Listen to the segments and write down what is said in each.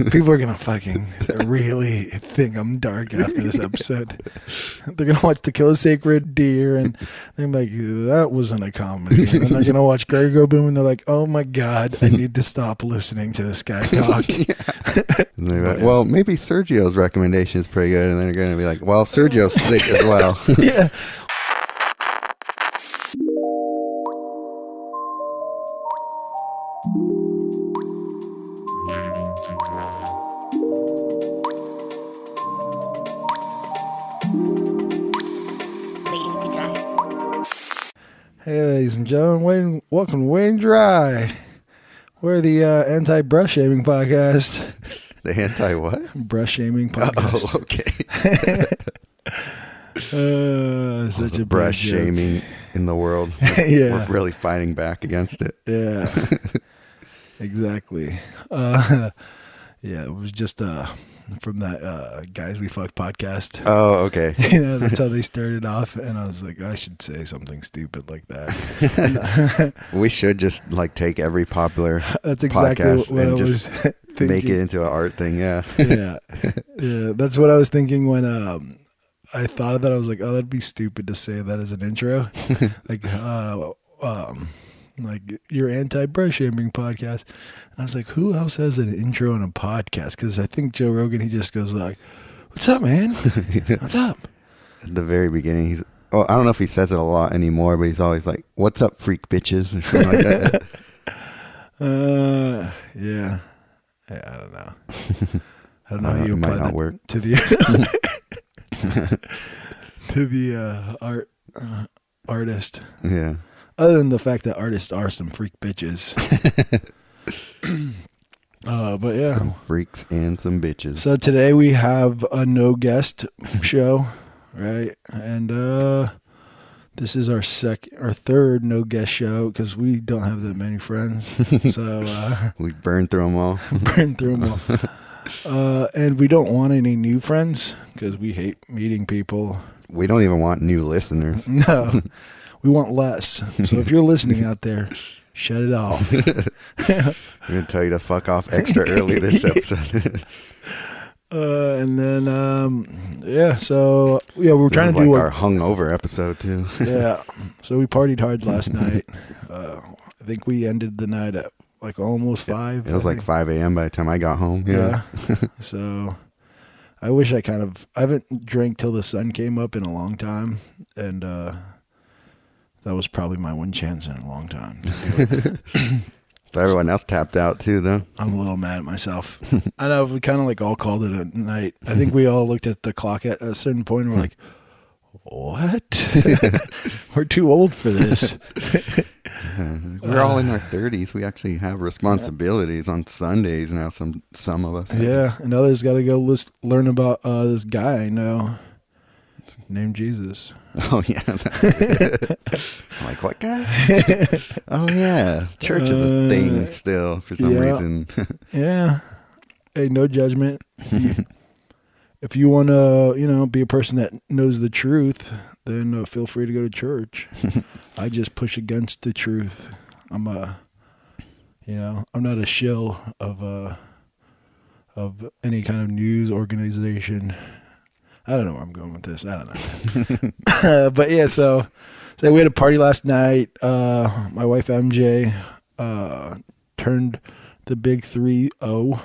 People are gonna fucking really think I'm dark after this episode. They're gonna watch To Kill a Sacred Deer and they're like, that wasn't a comedy. And then they're gonna watch Greg Go Boom and they're like, oh my god, I need to stop listening to this guy talk. And they're like, well, maybe Sergio's recommendation is pretty good, and then they're gonna be like, well, Sergio's sick as well. Yeah. Hey, ladies and gentlemen, welcome to Wayne Dry. We're the anti-brush shaming podcast. The anti-what? Brush shaming podcast. Oh, okay. Such a brush big joke. shaming in the world. Yeah. We're really fighting back against it. Yeah, exactly. Yeah, it was just from that Guys We Fuck podcast. Oh, okay. That's how they started off, and I was like, I should say something stupid like that. We should just like take every popular That's exactly podcast what and I just was thinking. make it into an art thing. Yeah. Yeah, that's what I was thinking when I thought of that. I was like, oh, that'd be stupid to say that as an intro. Like your anti-brush shaming podcast. And I was like, who else has an intro on a podcast? Because I think Joe Rogan, he just goes like, what's up, man? What's up? At the very beginning, he's, oh, I don't know if he says it a lot anymore, but he's always like, what's up, freak bitches? Or something like that. Yeah, I don't know. I don't know how you it might apply not that work. to the to the artist. Yeah. Other than the fact that artists are some freak bitches. But yeah. Some freaks and some bitches. So today we have a no guest show, right? And this is our third no guest show because we don't have that many friends. So we burned through them all. And we don't want any new friends because we hate meeting people. We don't even want new listeners. No. We want less. So if you're listening out there, shut it off. I'm going to tell you to fuck off extra early this episode. And then, so, yeah, we're trying to do our hungover episode, too. Yeah. So we partied hard last night. I think we ended the night at like almost 5. It was like 5 a.m. by the time I got home. Yeah. So I wish I haven't drank till the sun came up in a long time. And, that was probably my one chance in a long time. But everyone else tapped out too, though. I'm a little mad at myself. I know we kind of like all called it a night. I think we all looked at the clock at a certain point and we're like, what? We're too old for this. We're all in our 30s. We actually have responsibilities on Sundays now, some of us. Yeah, and others got to go learn about this guy I know named Jesus. Oh, yeah. I'm like, what guy? Oh, yeah. Church is a thing still for some reason. Yeah. Hey, no judgment. If you want to, be a person that knows the truth, then feel free to go to church. I just push against the truth. I'm not a shill of any kind of news organization. I don't know where I'm going with this. I don't know. But yeah, so we had a party last night. My wife MJ turned the big 3-0. Oh,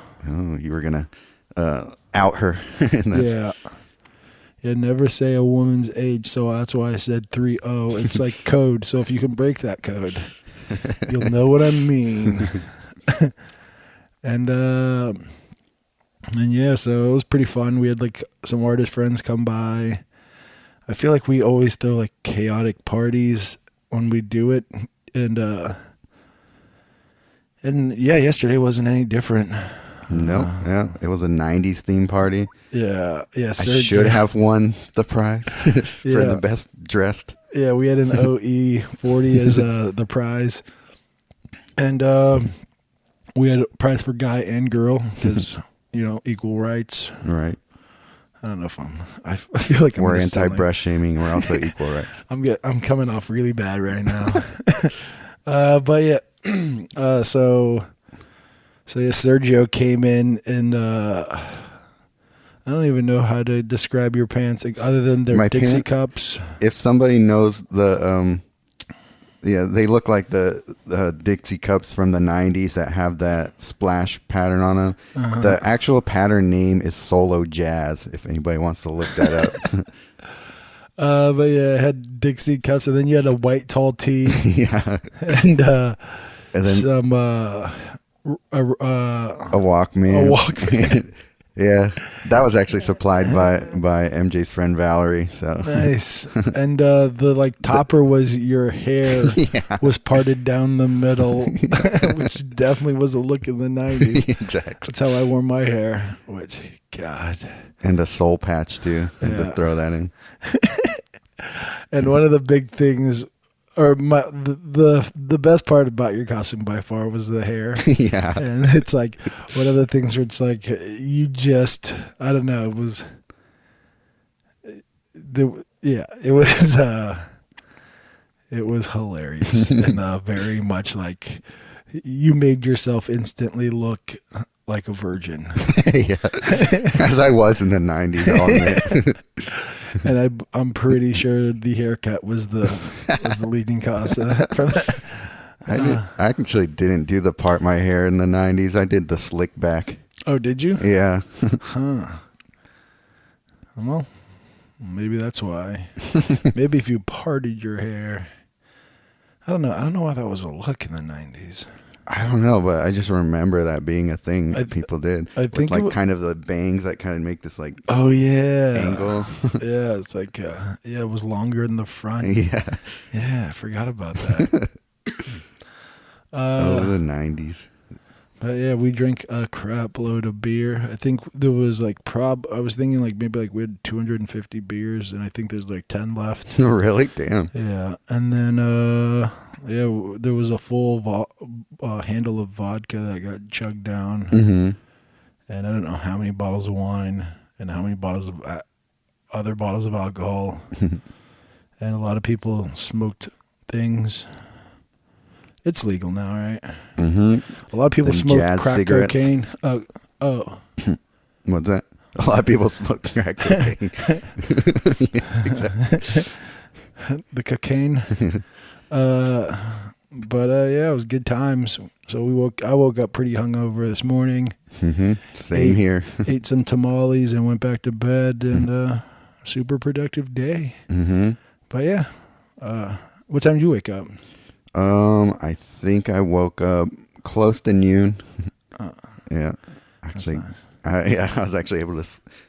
you were going to out her. Yeah. Yeah, never say a woman's age, so that's why I said 3-0. It's like code, so if you can break that code, you'll know what I mean. And yeah, so it was pretty fun. We had like some artist friends come by. I feel like we always throw like chaotic parties when we do it. And yeah, yesterday wasn't any different. No, yeah, it was a 90s theme party. Yeah. I should have won the prize for the best dressed. Yeah, we had an OE 40 as the prize. And we had a prize for guy and girl because... equal rights. Right. I don't know if I feel like we're anti-brush shaming. We're also equal rights. I'm coming off really bad right now. But yeah. So So yeah, Sergio came in and I don't even know how to describe your pants other than they're My Dixie pant. cups. If somebody knows yeah, they look like the Dixie cups from the '90s that have that splash pattern on them. The actual pattern name is Solo Jazz. If anybody wants to look that up. But yeah, it had Dixie cups, and then you had a white tall tee Yeah, and and then some a a Walkman. Walkman. Yeah, that was actually supplied by MJ's friend Valerie. So Nice. And the like topper was your hair yeah, was parted down the middle, which definitely was a look in the 90s. exactly. That's how I wore my hair, which, God. And a soul patch too. Had Yeah. to throw that in. And one of the big things, or the best part about your costume by far was the hair. Yeah, And it's like one of the things where it's like you just, I don't know, it was it was hilarious and very much like you made yourself instantly look like a virgin. yeah. As I was in the '90s, I'll admit. And I'm pretty sure the haircut was the leading cause of that. From that. I actually didn't do the part my hair in the '90s. I did the slick back. Oh, did you? Yeah. Huh. Well, maybe that's why. Maybe if you parted your hair. I don't know. I don't know why that was a look in the 90s. I don't know, but I just remember that being a thing I- people did. I think With, like kind of the bangs that kind of make this like Oh yeah. angle. Yeah, it's like it was longer in the front. Yeah. Yeah, I forgot about that. Oh, the '90s. But yeah, we drank a crap load of beer. I think there was like I was thinking like maybe like we had 250 beers, and I think there's like 10 left. Really? Damn. Yeah, and then there was a full handle of vodka that got chugged down, Mm-hmm. and I don't know how many bottles of wine and how many bottles of other bottles of alcohol, and a lot of people smoked things. It's legal now, right? Mm-hmm. A lot of people Them smoke jazz crack cigarettes. cocaine. Oh, What's that? A lot of people smoke crack cocaine. Yeah, exactly. the cocaine. But yeah, it was good times. So I woke up pretty hungover this morning. Mm-hmm. Same here. Ate some tamales and went back to bed, and super productive day. Mm-hmm. But yeah, what time did you wake up? I think I woke up close to noon. Yeah, That's actually, nice. I was actually able to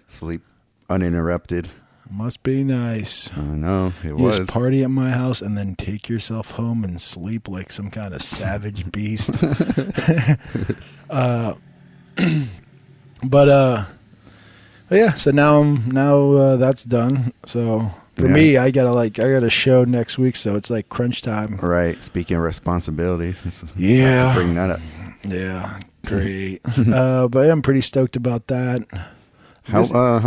sleep uninterrupted. Must be nice. I know it You was. just party at my house and then take yourself home and sleep like some kind of savage beast. But yeah. So now that's done. So for Yeah. me, I got a show next week, so it's like crunch time. Right. Speaking of responsibilities, Yeah. have to bring that up. Yeah, great. But yeah, I'm pretty stoked about that. How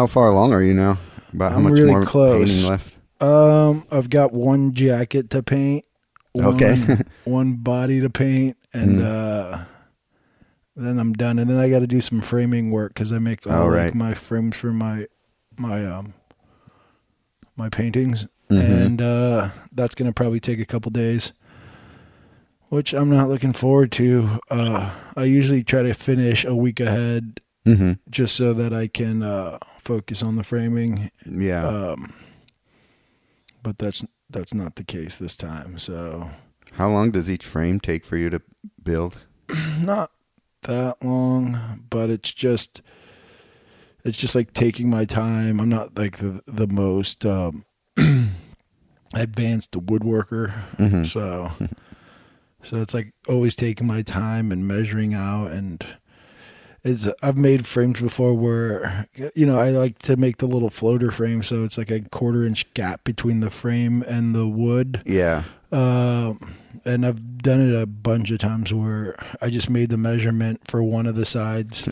far along are you now? About how I'm much really more close. painting left? I've got one jacket to paint. Okay. One body to paint, and then I'm done. And then I got to do some framing work because I make all right. like my frames for my paintings, Mhm. and that's gonna probably take a couple days, which I'm not looking forward to. I usually try to finish a week ahead, Mm-hmm. just so that I can focus on the framing. Yeah. But that's not the case this time. So How long does each frame take for you to build? not that long, but it's just like taking my time. I'm not like the most advanced woodworker, Mhm. so it's like always taking my time and measuring out. And I've made frames before where I like to make the little floater frame, so it's like a 1/4 inch gap between the frame and the wood. Yeah. And I've done it a bunch of times where I just made the measurement for one of the sides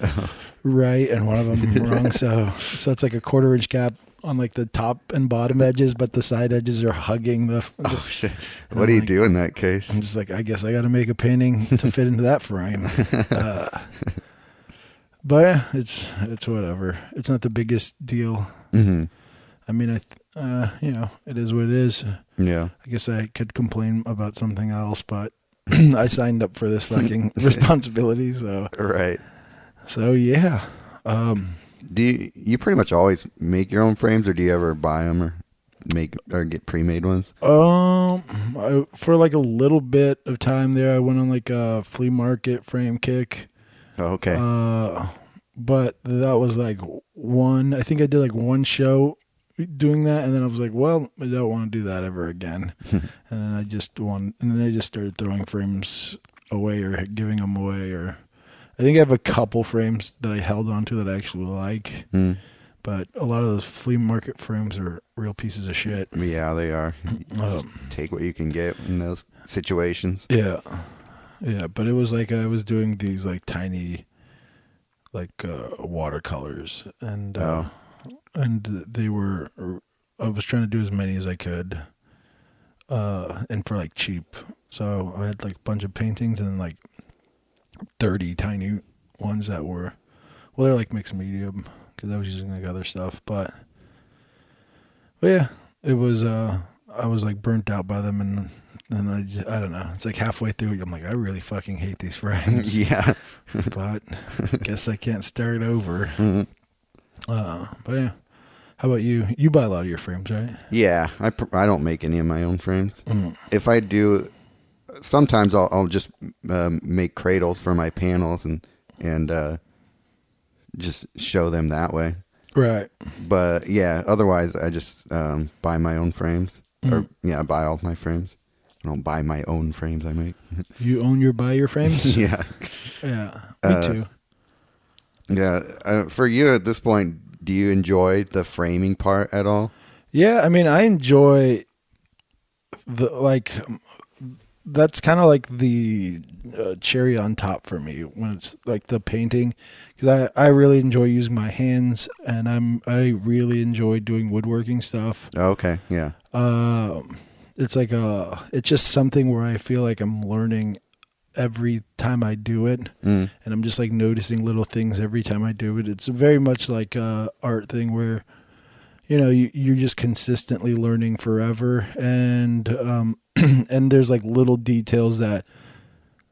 right and one of them wrong. So it's like a 1/4 inch gap on like the top and bottom edges, but the side edges are hugging the. Oh shit! What do you do in that case? I'm just like, I guess I got to make a painting to fit into that frame. But yeah, it's whatever. It's not the biggest deal. Mm-hmm. I mean, it is what it is. Yeah. I guess I could complain about something else, but I signed up for this fucking responsibility, so. Right. So yeah. Do you pretty much always make your own frames, or do you ever buy them or get pre-made ones? For like a little bit of time there, I went on like a flea market frame kick. Oh, okay. But that was like I think I did like one show doing that, and then I was like, well, I don't want to do that ever again. And then I just started throwing frames away or giving them away, or I think I have a couple frames that I held onto that I actually like. But a lot of those flea market frames are real pieces of shit. Yeah, they are. Just take what you can get in those situations. Yeah. Yeah, but it was like I was doing these like tiny like watercolors, and they were, I was trying to do as many as I could, and for like cheap. So I had like a bunch of paintings and like 30 tiny ones that were, well, they're like mixed medium because I was using like other stuff, but yeah, it was I was like burnt out by them, and then I don't know, it's like halfway through I'm like, I really fucking hate these frames. Yeah. But I guess I can't start over. Mm-hmm. But yeah, how about you? You buy a lot of your frames, right? Yeah, I don't make any of my own frames. Mm. If I do, sometimes I'll just make cradles for my panels and just show them that way. Right. But yeah, otherwise I just buy my own frames. Or yeah, I buy all my frames. I don't buy my own frames I make. You own your frames? Yeah. Yeah, me too. Yeah. For you at this point, do you enjoy the framing part at all? Yeah, I mean, I enjoy that's kind of like the cherry on top for me when it's like the painting, because I really enjoy using my hands, and I really enjoy doing woodworking stuff. Oh, okay, yeah. It's like it's just something where I feel like I'm learning every time I do it, and I'm just like noticing little things every time I do it. It's very much like a art thing where, you're just consistently learning forever, and and there's like little details that,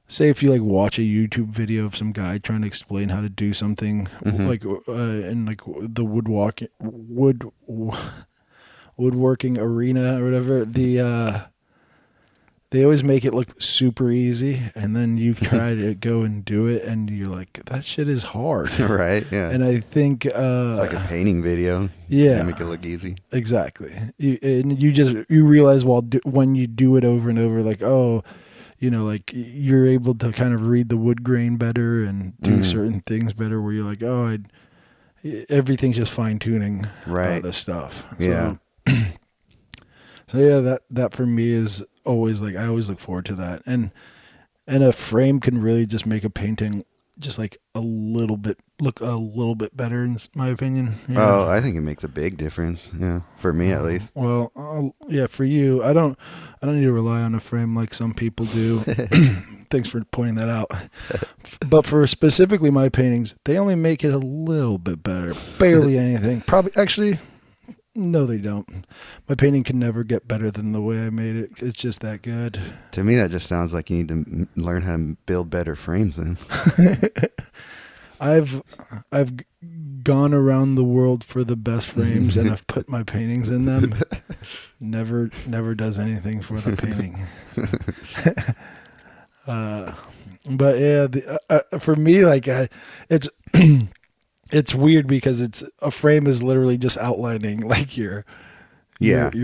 say if you like watch a YouTube video of some guy trying to explain how to do something, like in like the woodworking arena or whatever, they always make it look super easy, and then you try to go and do it, and you're like, that shit is hard. Right, yeah. And I think it's like a painting video. Yeah. They make it look easy. Exactly. You realize when you do it over and over, like, oh, like you're able to kind of read the wood grain better and do certain things better, where you're like, oh, everything's just fine tuning this stuff. Yeah. So yeah, that for me is always like, I always look forward to that, and a frame can really just make a painting just like look a little bit better, in my opinion. Oh, I think it makes a big difference. Yeah, for me at least. Well, yeah, for you, I don't need to rely on a frame like some people do. Thanks for pointing that out. But for specifically my paintings, they only make it a little bit better. Barely anything. Probably, actually, no, they don't. My painting can never get better than the way I made it. It's just that good. To me, that just sounds like you need to learn how to build better frames then. I've gone around the world for the best frames, and I've put my paintings in them. Never does anything for the painting. But yeah, for me, like it's it's weird because a frame is literally just outlining like your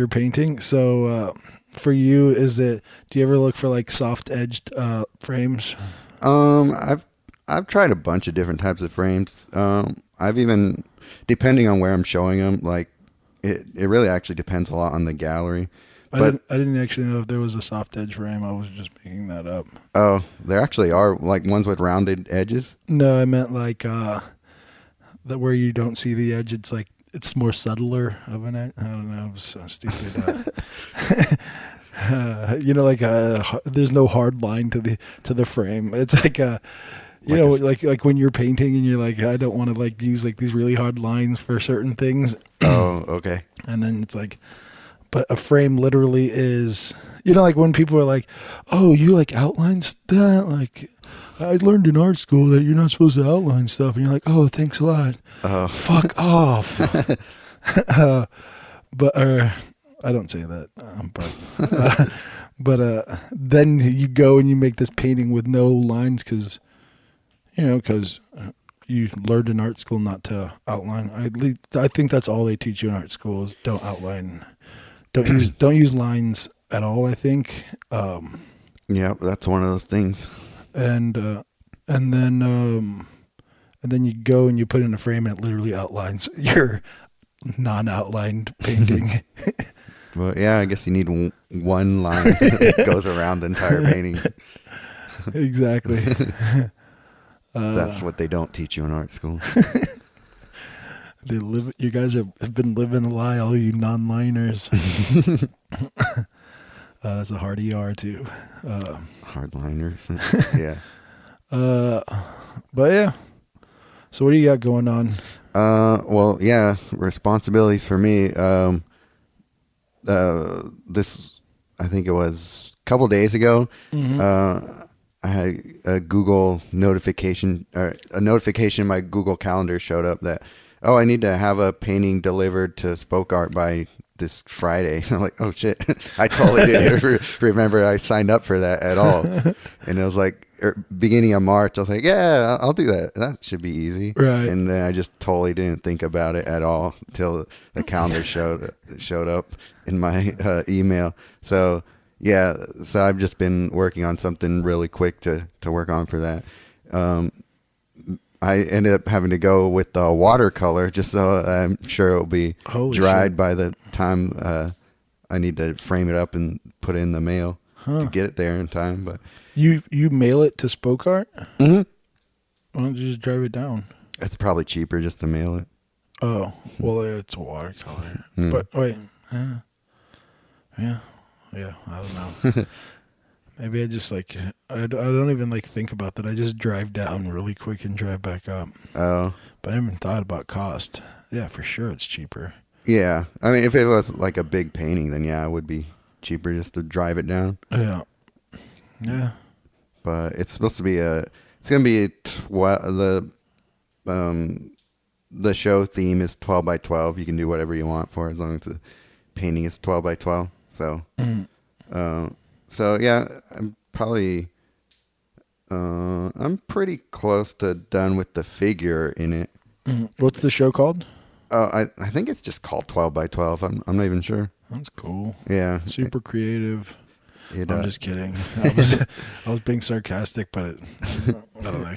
painting. So for you, do you ever look for like soft edged frames? I've tried a bunch of different types of frames. I've even, depending on where I'm showing them, like it really actually depends a lot on the gallery. I didn't actually know if there was a soft edge frame. I was just making that up. Oh, there actually are, like ones with rounded edges. No, I meant like that where you don't see the edge. It's like it's more subtler of an act. I don't know. It was so stupid. Like there's no hard line to the frame. It's like like when you're painting and you're like, I don't want to like use like these really hard lines for certain things. Oh, okay. And then it's like, but a frame literally is, like when people are like, oh, you like outlines that? Like, I learned in art school that you're not supposed to outline stuff. And you're like, oh, thanks a lot. Oh. Fuck off. But I don't say that. But then you go and you make this painting with no lines because you learned in art school not to outline. I think that's all they teach you in art school is don't outline. Don't use lines at all, I think. Yeah, that's one of those things. And then you go and you put it in a frame and it literally outlines your non-outlined painting. Well, yeah, I guess you need one line that goes around the entire painting. Exactly. That's what they don't teach you in art school. You guys have been living a lie, all you non-liners. That's a hard ER too. Hardliners. Yeah. But yeah. So what do you got going on? Well, yeah, responsibilities for me. This, I think it was a couple days ago. Mm-hmm. I had a Google notification, or a notification in my Google Calendar showed up that, oh, I need to have a painting delivered to Spoke Art by this Friday. I'm like, oh shit, I totally didn't remember I signed up for that at all. And it was like beginning of March. I was like, yeah, I'll do that. That should be easy. Right. And then I just totally didn't think about it at all until the calendar showed up in my email. So yeah, so I've just been working on something really quick to work on for that. I ended up having to go with the watercolor just so I'm sure it'll be dried by the time I need to frame it up and put it in the mail to get it there in time. But you mail it to Spoke Art? Mm-hmm. Why don't you just drive it down? It's probably cheaper just to mail it. Oh, well, it's a watercolor. Mm. But wait, yeah, I don't know. Maybe I just like I don't even like think about that. I just drive down really quick and drive back up. Oh, but I haven't thought about cost. Yeah, for sure, it's cheaper. Yeah, I mean, if it was like a big painting, then yeah, it would be cheaper just to drive it down. Yeah. But it's supposed to be it's gonna be the show theme is 12 by 12. You can do whatever you want for it as long as the painting is 12 by 12. So, so yeah, I'm probably, I'm pretty close to done with the figure in it. What's the show called? I think it's just called 12 by 12. I'm not even sure. That's cool. Yeah. Super creative. I'm just kidding. I was being sarcastic, but I don't know.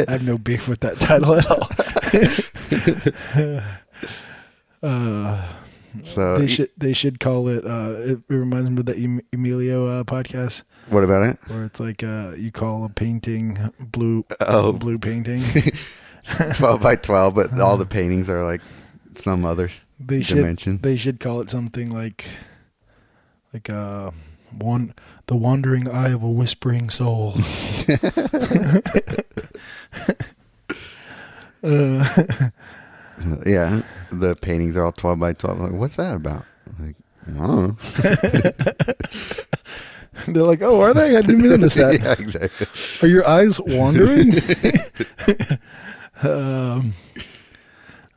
I have no beef with that title at all. So they should call it. It reminds me of the Emilio podcast. What about it? Where it's like you call a painting blue painting. 12 by 12, but all the paintings are like some other dimension. They should call it something like the wandering eye of a whispering soul. Yeah, the paintings are all 12 by 12. I'm like, what's that about? I'm like, I don't know. They're like, oh, are they? I didn't notice that. Yeah, exactly. Are your eyes wandering?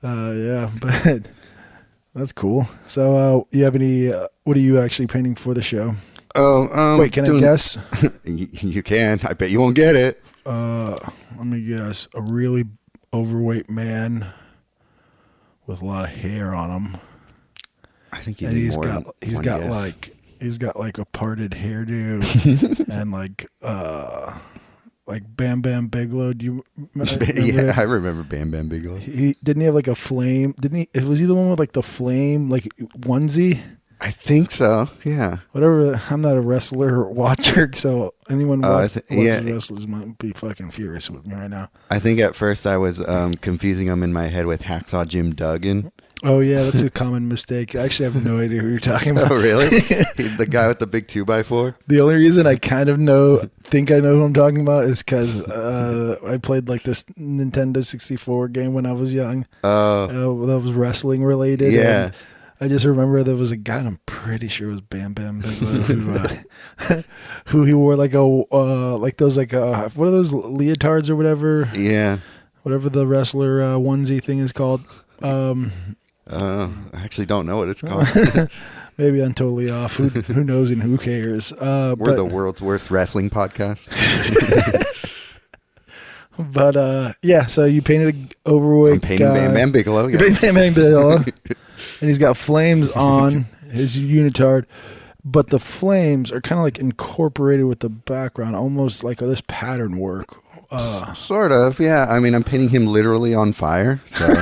Yeah, but that's cool. So, you have any? What are you actually painting for the show? Oh, wait, can I guess? You can. I bet you won't get it. Let me guess. A really overweight man with a lot of hair on him. I think you need more than he's one got guess. He's got like a parted hairdo and like Bam Bigelow. Do you remember? Yeah, I remember Bam Bigelow. He didn't he have like a flame? Didn't he? Was he the one with like the flame like onesie? I think so. Yeah. Whatever. I'm not a wrestler watcher, so anyone watches yeah. wrestlers might be fucking furious with me right now. I think at first I was confusing him in my head with Hacksaw Jim Duggan. Oh yeah, that's a common mistake. I actually have no idea who you're talking about. Oh, really? The guy with the big 2x4? The only reason I kind of think I know who I'm talking about is because I played like this Nintendo 64 game when I was young. Oh, That was wrestling related. yeah. And I just remember there was a guy, and I'm pretty sure it was Bam Bigelow, who he wore like like those what are those leotards or whatever? Yeah. Whatever the wrestler onesie thing is called. I actually don't know what it's called. Maybe I'm totally off. Who knows and who cares? We're the world's worst wrestling podcast. But yeah, so you painted an overweight I'm painting guy. Bam Bigelow. You Yeah. painted Bam Bigelow, and he's got flames on his unitard, but the flames are kind of like incorporated with the background, almost like this pattern work. Sort of, yeah. I mean, I'm painting him literally on fire. So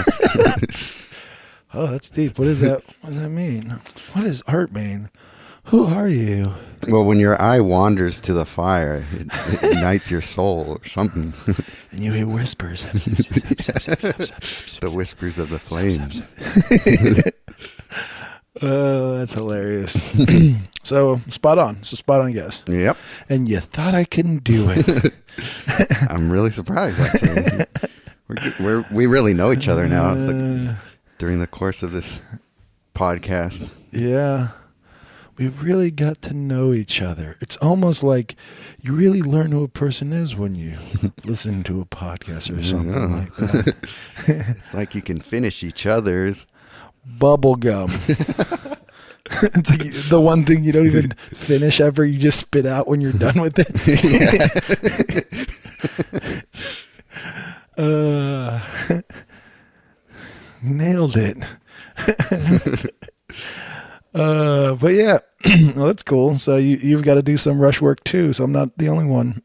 Oh, that's deep. What is that? What does that mean? What does art mean? Who are you? well, when your eye wanders to the fire, it ignites your soul or something. And you hear whispers. The whispers of the flames. Oh, that's hilarious. So spot on. So spot on guess. Yep. And you thought I couldn't do it. I'm really surprised, actually. We really know each other now. It's like during the course of this podcast. Yeah. We really got to know each other. It's almost like you really learn who a person is when you listen to a podcast or something like that. It's like you can finish each other's. Bubble gum. It's like the one thing you don't even finish ever. You just spit out when you're done with it. Nailed it. But yeah, well, that's cool. So you've got to do some rush work too. So I'm not the only one.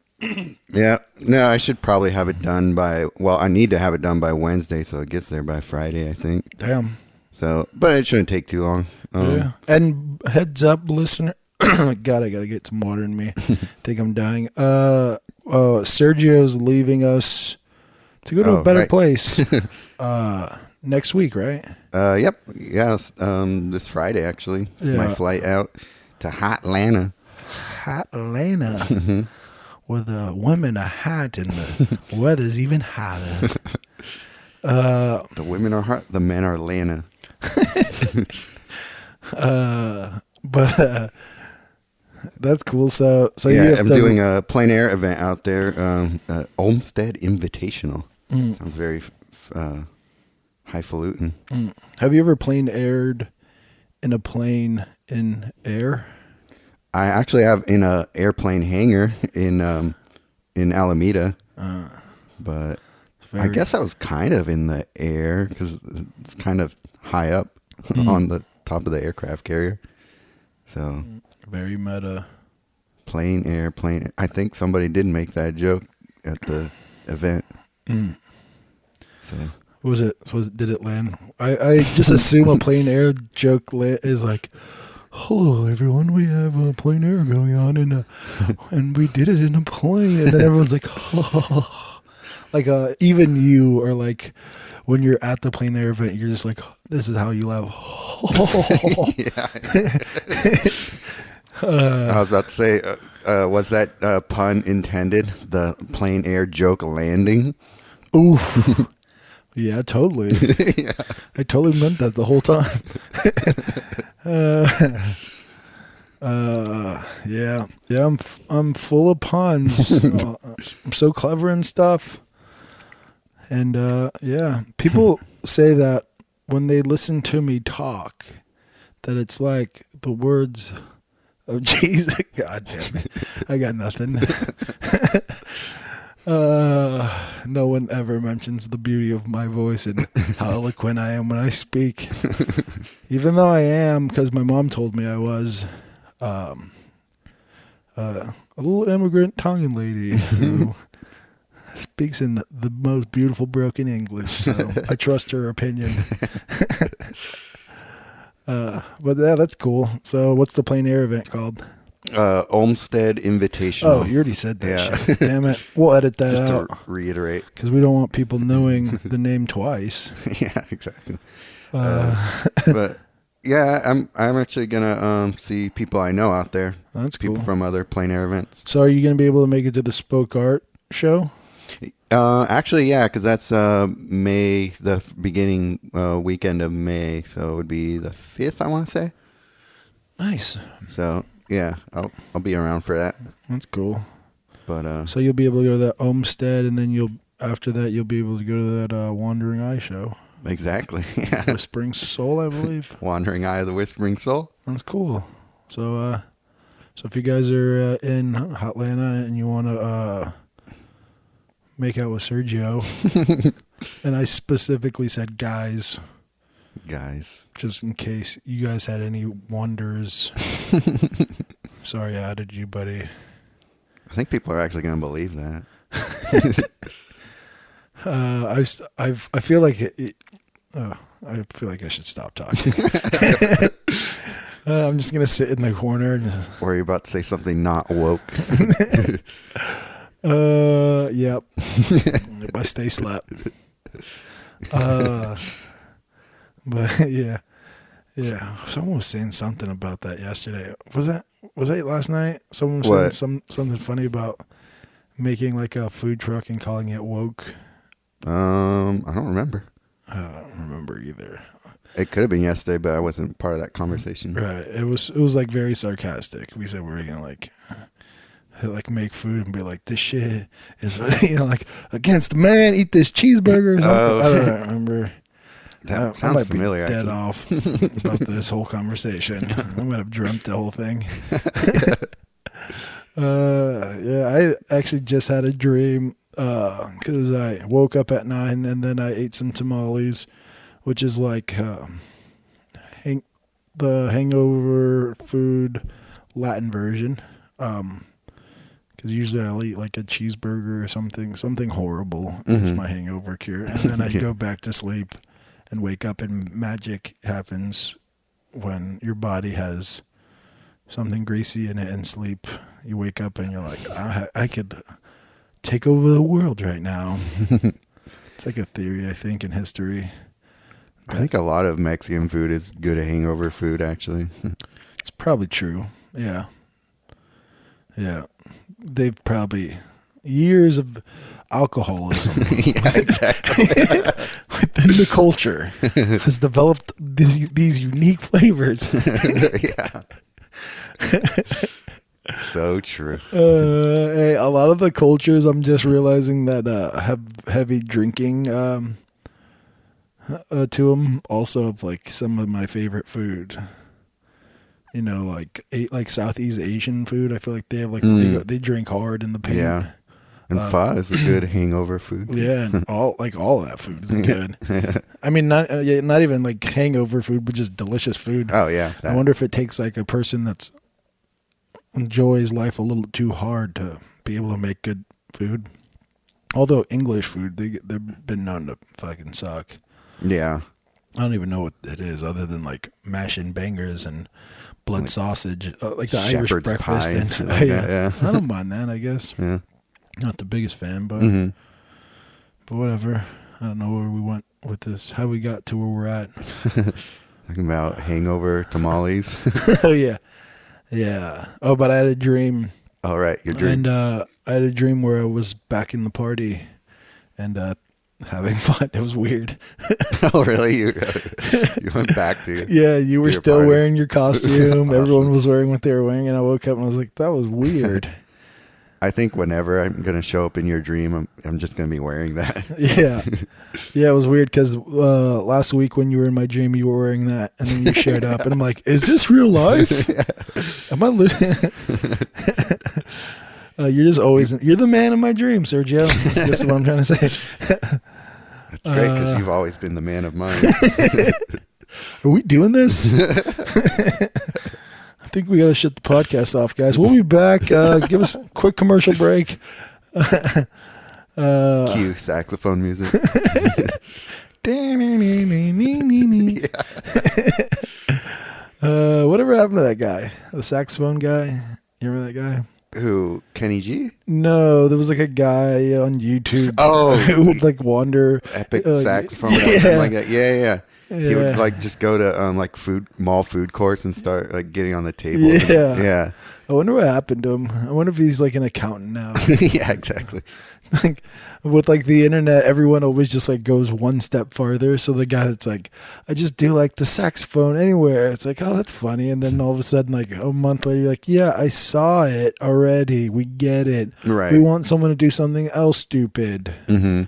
Yeah. No, I should probably have it done by, well, I need to have it done by Wednesday, so it gets there by Friday, I think. Damn. So, but it shouldn't take too long. Yeah. And heads up, listener. God, I gotta get some water in me. Think I'm dying. Sergio's leaving us to go to a better place. Next week, right? Yep. Yeah. This Friday, actually. It's my flight out to Hotlanta. Hotlanta. Where the women are hot and the weather's even hotter. The women are hot. The men are Lana. But that's cool. So yeah, I'm doing a plein air event out there. Olmsted Invitational. Sounds very highfalutin. Have you ever plein aired in a plane in air? I actually have in a airplane hangar in Alameda, but I guess I was kind of in the air because it's kind of high up on the top of the aircraft carrier. So very meta. Plein air. I think somebody did make that joke at the event. So did it land? I just assume a plein air joke is like, hello everyone, we have a plein air going on and we did it in a plane, and then everyone's like, oh. Like even you are like, when you're at the plein air event, you're just like, this is how you laugh. I was about to say, was that pun intended? The plein air joke landing? Ooh. Yeah, totally. Yeah. I totally meant that the whole time. Yeah. I'm full of puns. I'm so clever and stuff. And yeah, people say that when they listen to me talk, that it's like the words of Jesus. God damn it, I got nothing. No one ever mentions the beauty of my voice and how eloquent I am when I speak. Even though I am, because my mom told me I was a little immigrant Tongan lady who speaks in the most beautiful broken English. So I trust her opinion. But yeah, that's cool. So what's the plein air event called? Olmsted Invitational. Oh, you already said that Yeah. shit. Damn it. We'll edit that Just out. to reiterate. Because we don't want people knowing the name twice. Yeah, exactly. But yeah, I'm actually gonna see people I know out there. That's People cool. from other plein air events. So are you going to be able to make it to the Spoke Art show? Actually, yeah, because that's May, the beginning weekend of May, so it would be the 5th, I want to say. Nice. So yeah, I'll be around for that. That's cool. But So you'll be able to go to that Olmsted, and then after that you'll be able to go to that Wandering Eye show. exactly, yeah. Whispering Soul, I believe. Wandering Eye of the Whispering Soul. That's cool. So if you guys are in Hotlanta and you want to make out with Sergio, and I specifically said guys, just in case you guys had any wonders. Sorry I added you, buddy. I think people are actually going to believe that. I feel like I feel like I should stop talking. I'm just gonna sit in the corner. Or you're about to say something not woke. Yep. I stay slept. But yeah. Someone was saying something about that yesterday. Was that last night? Someone was saying something funny about making like a food truck and calling it woke. I don't remember. I don't remember either. It could have been yesterday, but I wasn't part of that conversation. Right. It was like very sarcastic. We said we were gonna like make food and be like, this shit is like against the man, eat this cheeseburger or something. Oh. I don't remember. That I might sounds familiar. be dead actually. off about this whole conversation. I might have dreamt the whole thing. I actually just had a dream because I woke up at 9 and then I ate some tamales, which is like the hangover food Latin version. Because usually I'll eat like a cheeseburger or something horrible. It's my hangover cure, and then I go back to sleep and wake up, and magic happens when your body has something greasy in it and sleep. You wake up and you're like, I could take over the world right now. It's like a theory, I think, in history. I think a lot of Mexican food is good hangover food, actually. It's probably true. Yeah. They've probably years of alcoholism Yeah, exactly. within the culture has developed these unique flavors. Yeah. So true. Hey, a lot of the cultures, I'm just realizing that have heavy drinking to them. Also, have like some of my favorite food. You know, like Southeast Asian food. I feel like they have like they drink hard in the paint. Yeah. And pho is a good hangover food. Yeah, and all of that food is good. I mean, not even like hangover food, but just delicious food. Oh yeah. I wonder if it takes like a person that's enjoys life a little too hard to be able to make good food. Although English food, they've been known to fucking suck. Yeah. I don't even know what it is other than like mashing bangers and blood sausage, like the Irish Shepherd's breakfast. pie And shit like that, yeah. I don't mind that. I guess Yeah. not the biggest fan, but whatever. I don't know where we went with this. How we got to where we're at. Talking about hangover tamales. Oh yeah. Oh, but I had a dream. All right, your dream. And I had a dream where I was back in the party and having fun. It was weird. Oh, really? You went back to Yeah, you were your still party. wearing your costume. Awesome. Everyone was wearing what they were wearing, and I woke up and I was like, that was weird. I think whenever I'm going to show up in your dream, I'm just going to be wearing that. Yeah, it was weird because last week when you were in my dream, you were wearing that, and then you showed up, and I'm like, is this real life? Am I you're just always you're the man in my dream, Sergio. That's what I'm trying to say. That's great because you've always been the man of mine. Are we doing this? I think we got to shut the podcast off, guys. We'll be back. Give us a quick commercial break. Cue saxophone music. Whatever happened to that guy? The saxophone guy? that guy? Who? Kenny G? No, there was like a guy on YouTube who would like wander. Epic saxophone guy, yeah. something like that. Yeah. He would Yeah. like just go to like mall food courts and start like getting on the table. Yeah. Yeah. I wonder what happened to him. I wonder if he's like an accountant now. Yeah, exactly. Like with like the internet, everyone always just like goes one step farther. So the guy that's like, I just do like the saxophone anywhere. It's like, oh, that's funny. And then all of a sudden, like a month later, you're like, yeah, I saw it already. We get it. Right. We want someone to do something else stupid. Mm-hmm.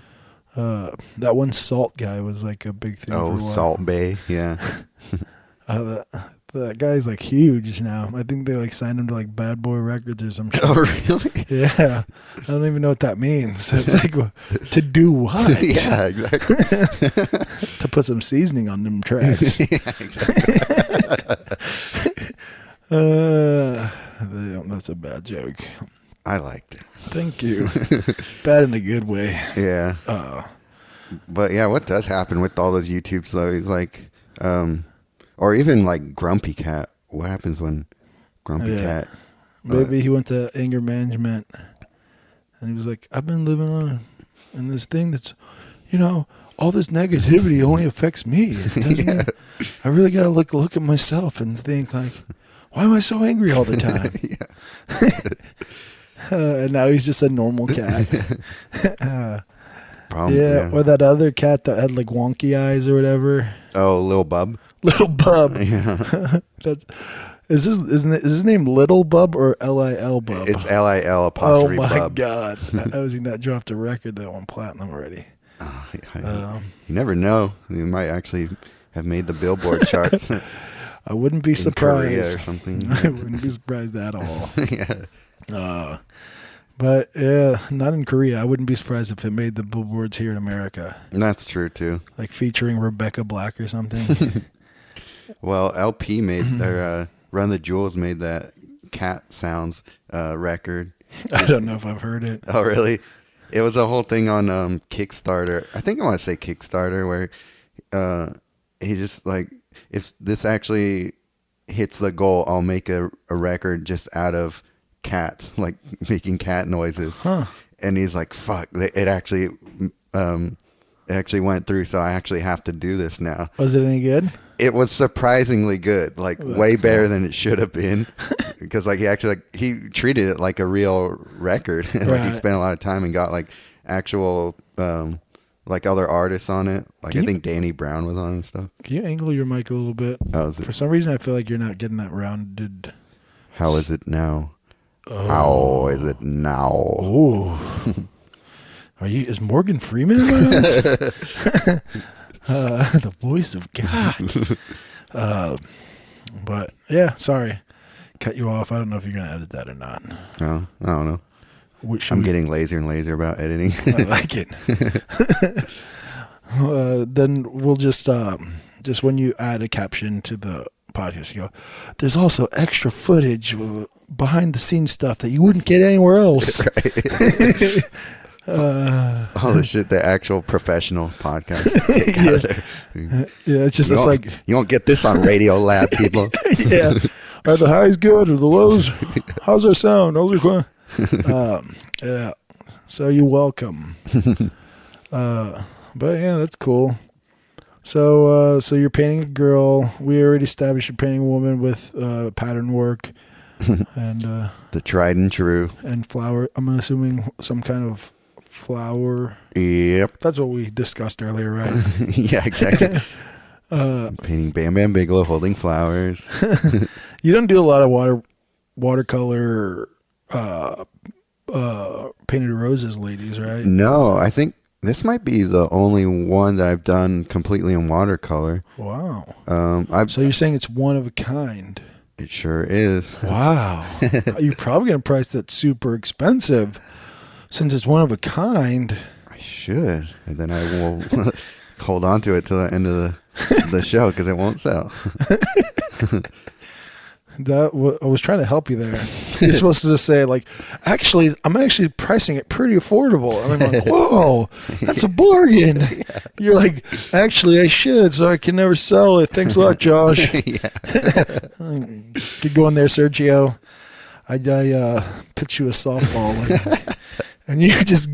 That one Salt guy was like a big thing. Oh, for a while. Salt Bay. Yeah. That guy's like huge now. I think they like signed him to like Bad Boy Records or some shit. Oh, really? Yeah. I don't even know what that means. It's like, to do what? Yeah, exactly. To put some seasoning on them tracks. Yeah, exactly. That's a bad joke. I liked it. Thank you. Bad in a good way. Yeah. But yeah, what does happen with all those YouTube stories, like, or even like Grumpy Cat? What happens when Grumpy Cat? Maybe he went to anger management, and he was like, "I've been living in this thing that's, all this negativity only affects me. It doesn't. I really got to look at myself and think like, why am I so angry all the time?" And now he's just a normal cat. Or that other cat that had like wonky eyes or whatever. Oh, Lil Bub. Little Bub. Yeah. Is his name Little Bub or Lil Bub? It's LIL apostrophe Bub. Oh my God! How has he not dropped a record that won platinum already? You never know. You might actually have made the Billboard charts. I wouldn't be surprised. Korea or something. I wouldn't be surprised at all. Yeah. But yeah, not in Korea. I wouldn't be surprised if it made the billboards here in America. That's true too. Like featuring Rebecca Black or something. Well, LP made their Run the Jewels made that cat sounds record. I don't know if I've heard it. Oh, really? It was a whole thing on Kickstarter. I think I want to say Kickstarter, where he just like, if this actually hits the goal, I'll make a record just out of cats, like making cat noises. Huh. And he's like, fuck, it actually went through, so I actually have to do this now. Was it any good? It was surprisingly good, like way better than it should have been, because like he treated it like a real record. Like he spent a lot of time and got like actual like other artists on it. Like I think Danny Brown was on and stuff. Can you angle your mic a little bit? For some reason, I feel like you're not getting that rounded. How is it now? Oh. How is it now? Oh. Is Morgan Freeman in my house? The voice of God. But yeah, sorry. Cut you off. I don't know if you're going to edit that or not. No, I don't know. I'm getting lazier and lazier about editing. I like it. Then we'll just when you add a caption to the podcast, you go, there's also extra footage, behind the scenes stuff that you wouldn't get anywhere else. Right. All the shit the actual professional podcast take out there. Yeah, it's just you won't get this on Radio Lab, people. Yeah. Are the highs good or the lows? How's our sound? Yeah. So you're welcome. But yeah, that's cool. So you're painting a girl. We already established you're painting a woman with pattern work and the tried and true and flower. I'm assuming some kind of flower. Yep. That's what we discussed earlier, right? Yeah, exactly. Painting Bam Bigelow holding flowers. You don't do a lot of watercolor painted roses, ladies, right? No, I think this might be the only one that I've done completely in watercolor. Wow. So you're saying it's one of a kind? It sure is. Wow. You're probably going to price that super expensive since it's one of a kind. I should. And then I will hold on to it till the end of the show because it won't sell. I was trying to help you there. You're supposed to just say, like, I'm actually pricing it pretty affordable. And I'm like, whoa, that's a bargain. Yeah. You're like, actually, I should, so I can never sell it. Thanks a lot, Josh. Yeah. Good going there, Sergio. I pitch you a softball and you just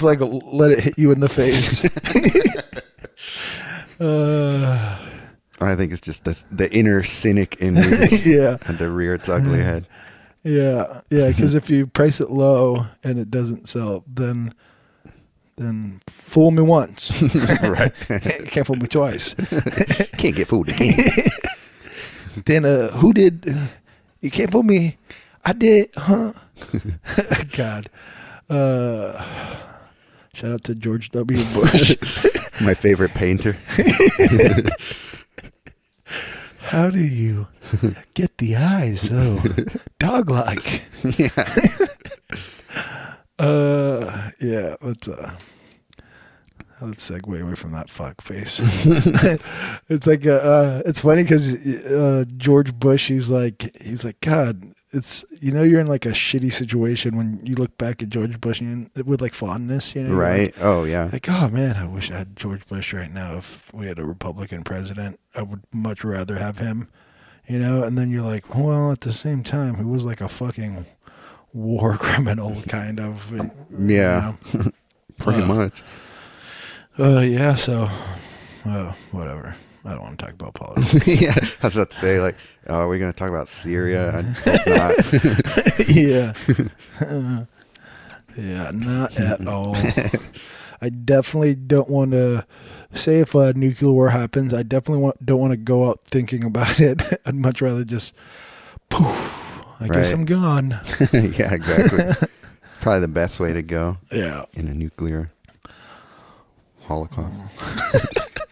like let it hit you in the face. I think it's just the inner cynic in me Yeah. had to rear its ugly head. Yeah, because if you price it low and it doesn't sell, then fool me once. Right. Can't fool me twice. Can't get fooled again. Then who did? You can't fool me. I did, huh? God. Shout out to George W. Bush. My favorite painter. How do you get the eyes so dog-like? Yeah. Yeah, let's segue away from that fuck face. It's like it's funny because George Bush, he's like, God, it's you're in like a shitty situation when you look back at George Bush and with like fondness, Right. Like, oh yeah. like, oh man, I wish I had George Bush right now. If we had a Republican president, I would much rather have him. And then you're like, well, at the same time, he was like a fucking war criminal, kind of. Yeah. Pretty much. Yeah, so whatever. I don't want to talk about politics. Yeah, I was about to say, like, are we going to talk about Syria? I guess not. Yeah. Yeah, not at all. I definitely don't want to say if a nuclear war happens, I definitely don't want to go out thinking about it. I'd much rather just poof. I guess I'm gone. Yeah, exactly. Probably the best way to go. Yeah. In a nuclear holocaust.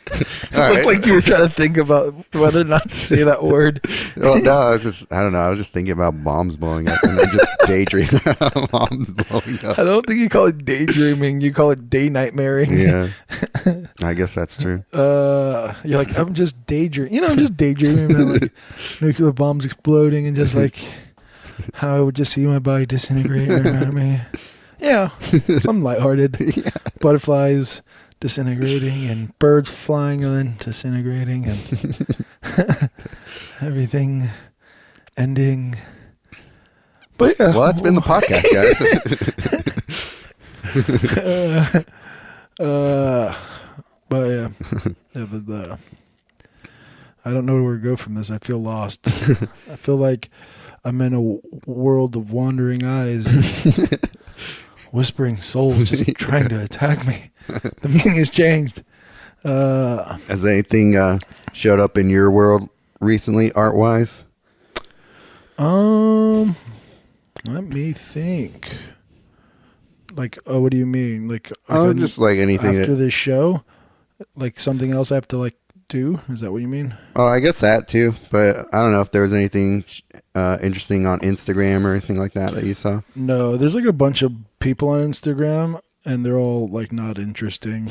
It looked like you were trying to think about whether or not to say that word. Well, no, I don't know. I was just thinking about bombs blowing up and then just daydreaming about bombs blowing up. I don't think you call it daydreaming. You call it day nightmaring. Yeah. I guess that's true. You're like, I'm just daydreaming. I'm just daydreaming about like nuclear bombs exploding and just like how I would just see my body disintegrate around me. Yeah. I'm lighthearted. Yeah. Butterflies disintegrating and birds flying and then disintegrating and everything ending. But yeah. Well, that's been the podcast, guys. But yeah, I don't know where to go from this. I feel lost. I feel like I'm in a world of wandering eyes. Whispering souls just trying to attack me. The meaning has changed. Has anything showed up in your world recently, art-wise? Let me think. Like, what do you mean? Like just like anything after this show, like something else I have to like do. Is that what you mean? Oh, I guess that too. But I don't know if there was anything interesting on Instagram or anything like that you saw. No, there's like a bunch of people on Instagram, and they're all like not interesting.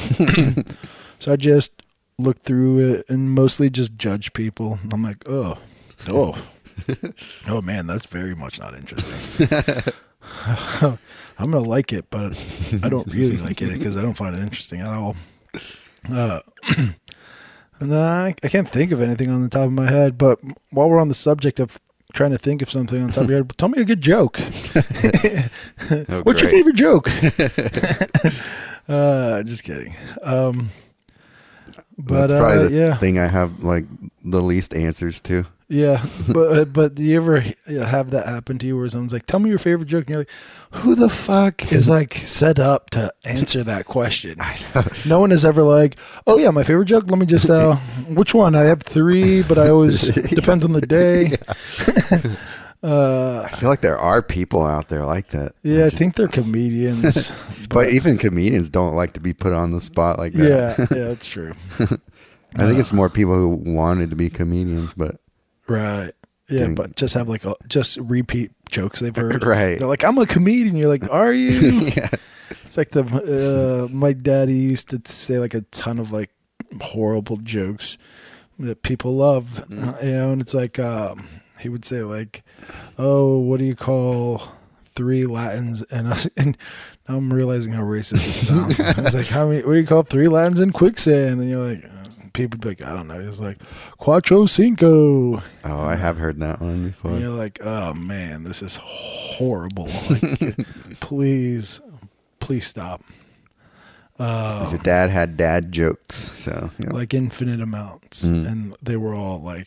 So I just look through it and mostly just judge people. I'm like, oh man, that's very much not interesting. I'm gonna like it, but I don't really like it because I don't find it interesting at all. And I can't think of anything on the top of my head. But while we're on the subject of trying to think of something on top of your head, tell me a good joke. What's your favorite joke? Just kidding. But that's probably the yeah. thing I have like the least answers to. Yeah, but do you ever have that happen to you where someone's like, "Tell me your favorite joke," and you're like, "Who the fuck is like set up to answer that question?" I know. No one is ever like, "Oh yeah, my favorite joke. Let me just which one? I have 3, but I always depends on the day." I feel like there are people out there like that. Yeah, I think they're comedians. But even comedians don't like to be put on the spot like that. Yeah, that's true. I think it's more people who wanted to be comedians, but right. Yeah, but just have like just repeat jokes they've heard. Right. They're like, "I'm a comedian." You're like, "Are you?" Yeah. It's like my daddy used to say like a ton of like horrible jokes that people love, and it's like he would say like, "Oh, what do you call 3 Latins?" And now I'm realizing how racist it sounds. It's like, what do you call 3 Latins in quicksand? And you're like, people be like, I don't know. He's like, Cuatro Cinco. Oh, I have heard that one before. And you're like, oh man, this is horrible. Like, please stop. So your dad had dad jokes, so like infinite amounts, and they were all like,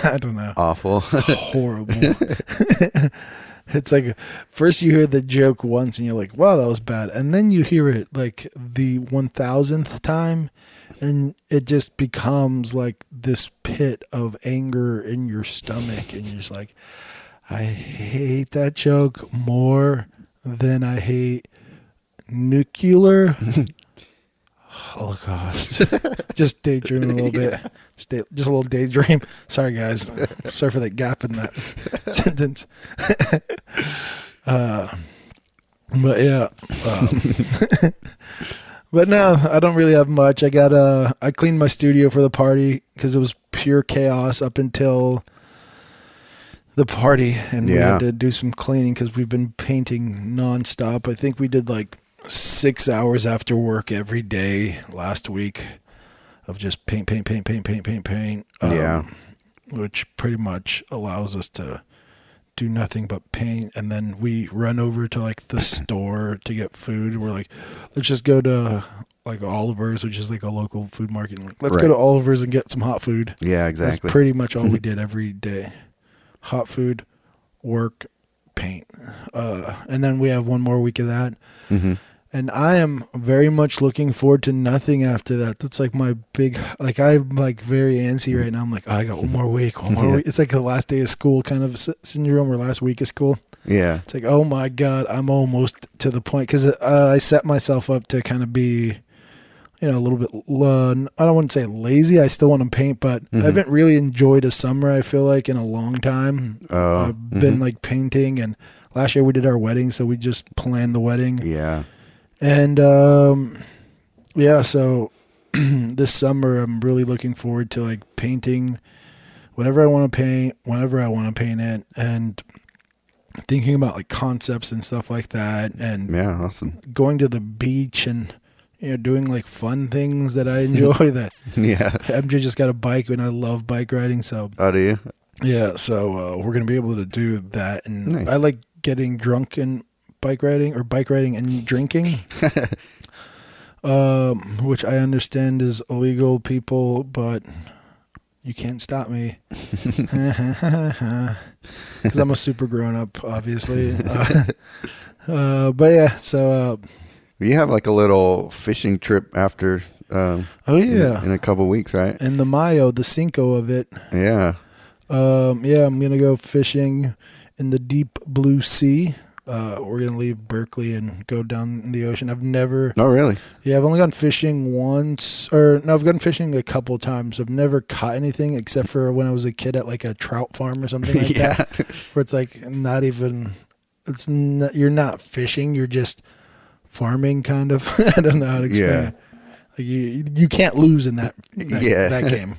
I don't know, awful, horrible. It's like first you hear the joke once and you're like, wow, that was bad, and then you hear it like the 1000th time, and it just becomes like this pit of anger in your stomach, and you're just like, I hate that joke more than I hate nuclear holocaust. Just daydream a little bit. Just a little daydream. Sorry, guys. Sorry for that gap in that sentence. But yeah. But no, I don't really have much. I cleaned my studio for the party because it was pure chaos up until the party, and we had to do some cleaning because we've been painting nonstop. I think we did like 6 hours after work every day last week of just paint. Which pretty much allows us to do nothing but paint. And then we run over to like the store to get food. We're like, let's just go to like Oliver's, which is like a local food market. Let's go to Oliver's and get some hot food. Yeah, exactly. That's pretty much all we did every day. Hot food, work, paint. And then we have one more week of that. Mm-hmm. And I am very much looking forward to nothing after that. That's like my big, like I'm like very antsy right now. I'm like, oh, I got one more week. It's like the last day of school kind of syndrome, or last week of school. Yeah. It's like, oh my God, I'm almost to the point. Because I set myself up to kind of be, a little bit, I don't want to say lazy. I still want to paint, but I haven't really enjoyed a summer, I feel like, in a long time. I've been like painting, and last year we did our wedding, so we just planned the wedding. Yeah. And so this summer I'm really looking forward to like painting whatever I want to paint, whenever I want to paint it, and thinking about like concepts and stuff like that, and awesome. Going to the beach and doing like fun things that I enjoy. That MJ just got a bike, and I love bike riding. So do you? Yeah, so we're gonna be able to do that, and nice. I like getting drunk and bike riding and drinking, which I understand is illegal, people, but you can't stop me because I'm a super grown up, obviously. But yeah, so you have like a little fishing trip after. In a couple weeks, right? In the Mayo, the Cinco of it. Yeah. I'm gonna go fishing in the deep blue sea. We're going to leave Berkeley and go down in the ocean. I've never... Oh, really? Yeah, I've only gone fishing once. I've gone fishing a couple times. I've never caught anything except for when I was a kid at like a trout farm or something like that. Where it's like not even... you're not fishing. You're just farming, kind of. I don't know how to explain it. Like you can't lose in that game.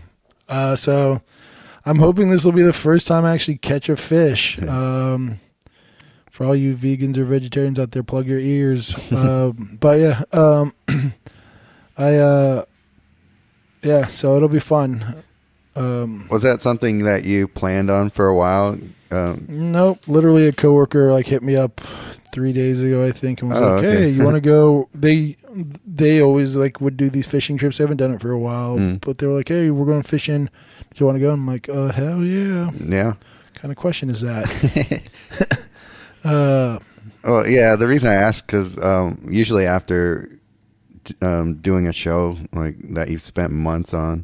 So I'm hoping this will be the first time I actually catch a fish. For all you vegans or vegetarians out there, plug your ears. But yeah, so it'll be fun. Was that something that you planned on for a while? Nope. Literally, a coworker like hit me up 3 days ago, I think, and was like, "Hey, you want to go?" They always like would do these fishing trips. They haven't done it for a while, but they were like, "Hey, we're going fishing. Do you want to go?" I'm like, "Hell yeah!" Yeah. What kind of question is that? Well, yeah, the reason I ask because usually after doing a show like that you've spent months on,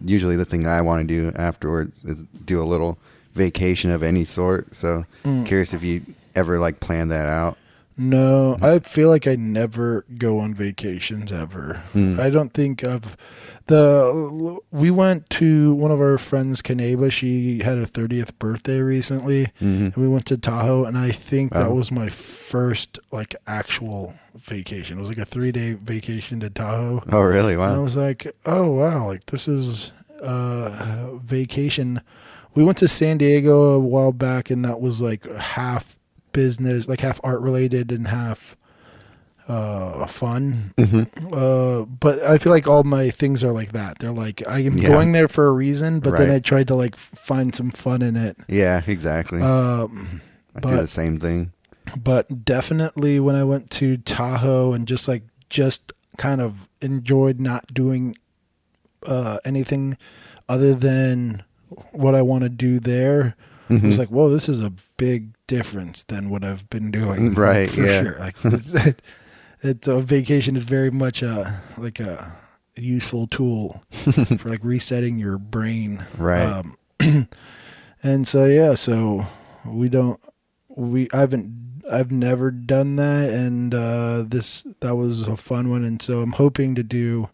usually the thing I want to do afterwards is do a little vacation of any sort. So curious if you ever like plan that out. No, I feel like I never go on vacations ever. I don't think we went to one of our friends, Kaneba. She had her 30th birthday recently, and we went to Tahoe, and I think that was my first like actual vacation. It was like a 3-day vacation to Tahoe. Oh, really? Wow. And I was like, oh, wow, like this is vacation. We went to San Diego a while back, and that was like half business, like half art related and half fun. Mm-hmm. But I feel like all my things are like that. They're like I am Yeah. going there for a reason, but then Right. I tried to like find some fun in it. Yeah, exactly. Um, I do the but same thing. but definitely when I went to Tahoe and just kind of enjoyed not doing anything other than what I want to do there. I Hmm. was like, whoa, this is a big difference than what I've been doing, like Right. for Yeah. sure. Like it's a vacation is very much like a useful tool for like resetting your brain. Right. And so yeah, so we don't we I haven't I've never done that, and that was a fun one, and so I'm hoping to do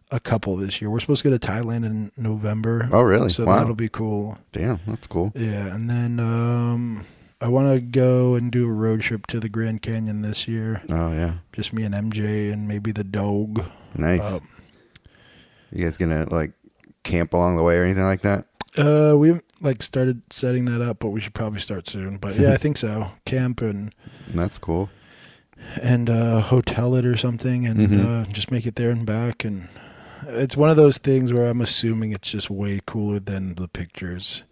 a couple this year. We're supposed to go to Thailand in November, Oh, really? so Wow. that'll be cool. Damn, that's cool. Yeah, and then I want to go and do a road trip to the Grand Canyon this year. Oh, yeah. Just me and MJ and maybe the dog. Nice. You guys gonna like camp along the way or anything like that? We haven't, like started setting that up, but we should probably start soon. But yeah, I think so. Camp That's cool. and hotel it or something, and Mm-hmm. just make it there and back. And it's one of those things where I'm assuming it's just way cooler than the pictures.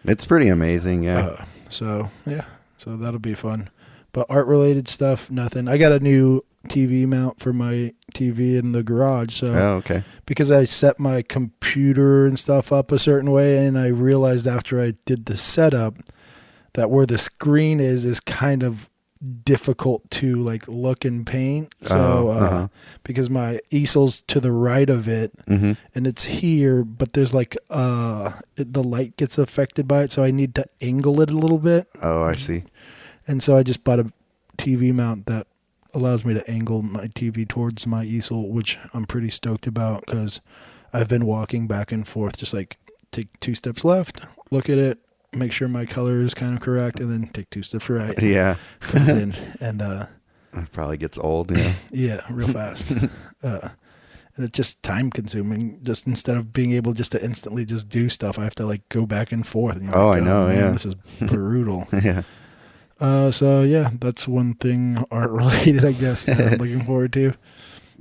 It's pretty amazing. Yeah. So yeah, so that'll be fun. But art related stuff, nothing. I got a new TV mount for my TV in the garage. So Oh, okay. because I set my computer and stuff up a certain way, and I realized after I did the setup that where the screen is kind of difficult to like look and paint. So because my easel's to the right of it Mm-hmm. and it's here, but there's like the light gets affected by it, so I need to angle it a little bit. Oh, I see. And so I just bought a TV mount that allows me to angle my TV towards my easel, which I'm pretty stoked about because I've been walking back and forth, just like take 2 steps left, look at it, make sure my color is kind of correct, and then take 2 steps right. Yeah. Put it in, and It probably gets old. Yeah. yeah, real fast. And it's just time consuming. Just instead of being able just to instantly just do stuff, I have to like go back and forth. And you're Oh, like, I know. man, Yeah. this is brutal. Yeah. So yeah, that's one thing art related, I guess, that I'm looking forward to.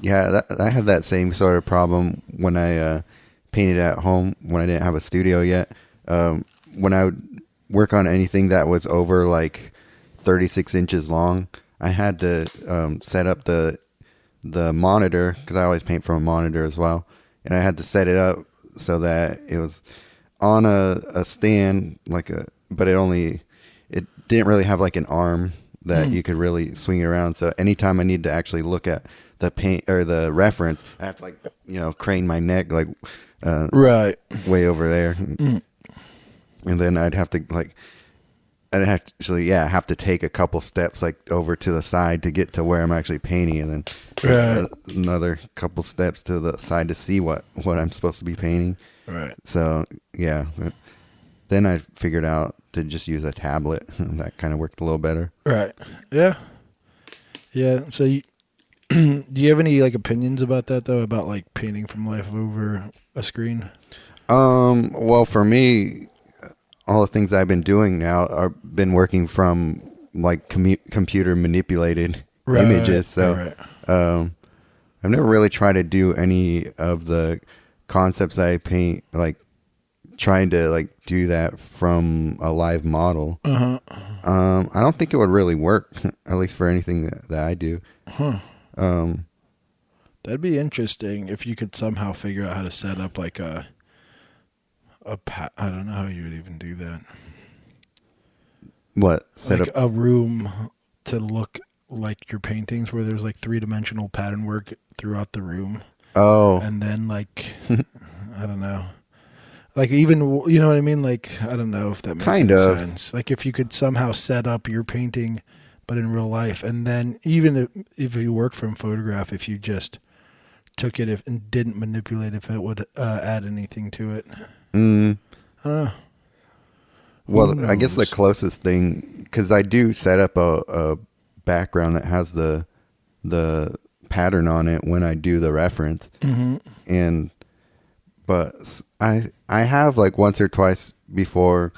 Yeah, I had that same sort of problem when I painted at home when I didn't have a studio yet. When I would work on anything that was over like 36 inches long, I had to set up the monitor because I always paint from a monitor as well, and I had to set it up so that it was on a stand but it didn't really have like an arm that you could really swing it around. So anytime I need to actually look at the paint or the reference, I have to like crane my neck like Right. way over there, and then I'd have to take a couple steps like over to the side to get to where I'm actually painting, and then Right. another couple steps to the side to see what I'm supposed to be painting. Right. So yeah, then I figured out to just use a tablet. That kind of worked a little better. Right. Yeah. Yeah. So do you have any like opinions about that though? About like painting from life over a screen? Well, for me, all the things I've been doing now are been working from like computer manipulated images. So, right. I've never really tried to do any of the concepts I paint, like trying to like do that from a live model. Uh-huh. I don't think it would really work, at least for anything that I do. Huh. Um, That'd be interesting if you could somehow figure out how to set up like I don't know how you would even do that. what set Like up? a room to look like your paintings where there's like 3-dimensional pattern work throughout the room. Oh, And then like I don't know. Like even you know what I mean? Like I don't know if that makes Kind any of. sense. Like if you could somehow set up your painting but in real life, and then even if you work from photograph, if you just took it and didn't manipulate if it would add anything to it. mm, I don't know. well, Who I guess the knows? closest thing, because I do set up a background that has the pattern on it when I do the reference, Mm-hmm. but I have like once or twice before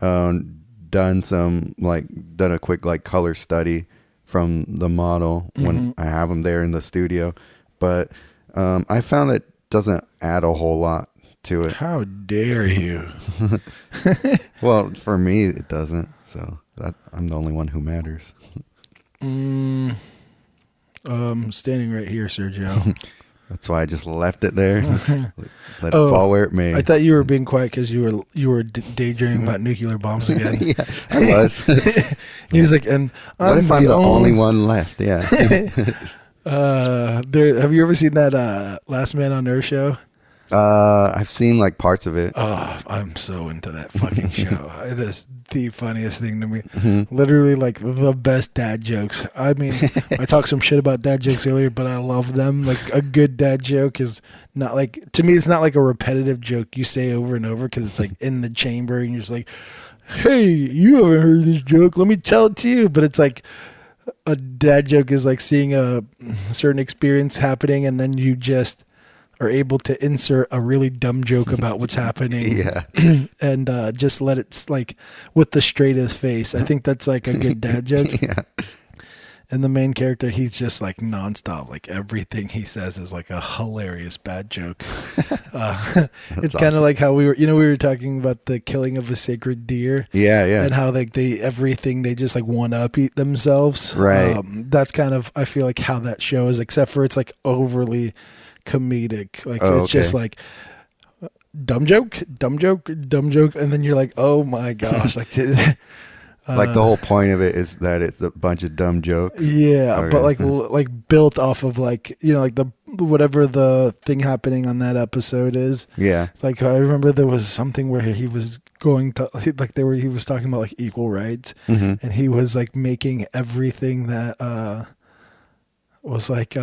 done a quick like color study from the model when I have them there in the studio. But I found it doesn't add a whole lot to it. How dare you? Well, for me, it doesn't. So I'm the only one who matters. Standing right here, Sergio. That's why I just left it there. Let it fall where it may. I thought you were being quiet because you were daydreaming about nuclear bombs again. Yeah, I was. He was like, and what if I'm the only one left? Yeah. Have you ever seen that Last Man on Earth show? I've seen like parts of it. Oh, I'm so into that fucking show. It is the funniest thing to me. Literally like the best dad jokes. I mean, I talked some shit about dad jokes earlier, but I love them. Like a good dad joke is not like, to me, it's not like a repetitive joke you say over and over because it's like in the chamber and you're just like, hey, you haven't heard this joke. Let me tell it to you. But it's like a dad joke is like seeing a certain experience happening and then you just are able to insert a really dumb joke about what's happening. Yeah. And just let it like with the straightest face. I think that's like a good dad joke. Yeah. And the main character, he's just like nonstop. Like everything he says is like a hilarious bad joke. It's kind of like how we were talking about the killing of a sacred deer. Yeah, yeah. And how like everything they just like one up eat themselves. Right. That's kind of, I feel like how that show is, except for it's like overly comedic. Like it's just like dumb joke, and then you're like, oh my gosh, like like the whole point of it is that it's a bunch of dumb jokes. Yeah, okay. But like built off of like, you know, like the whatever the thing happening on that episode is. Yeah. Like I remember there was something where he was going to like he was talking about like equal rights, and he was like making everything that was like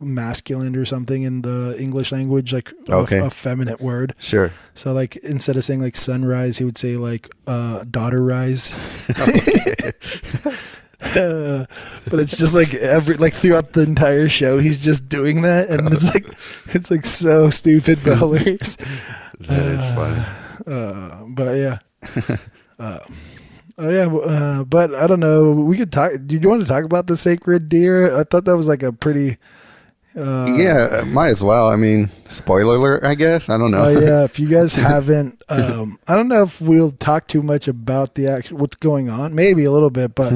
masculine or something in the English language, like a feminine word. Sure. So like instead of saying like sunrise, he would say like daughter rise. But it's just like throughout the entire show, he's just doing that, and it's like so stupid but hilarious. That is funny. But yeah. But I don't know. We could talk. Do you want to talk about the sacred deer? I thought that was like a pretty. Yeah, might as well. I mean, spoiler alert, I guess. I don't know. Yeah, if you guys haven't, I don't know if we'll talk too much about what's going on. Maybe a little bit, but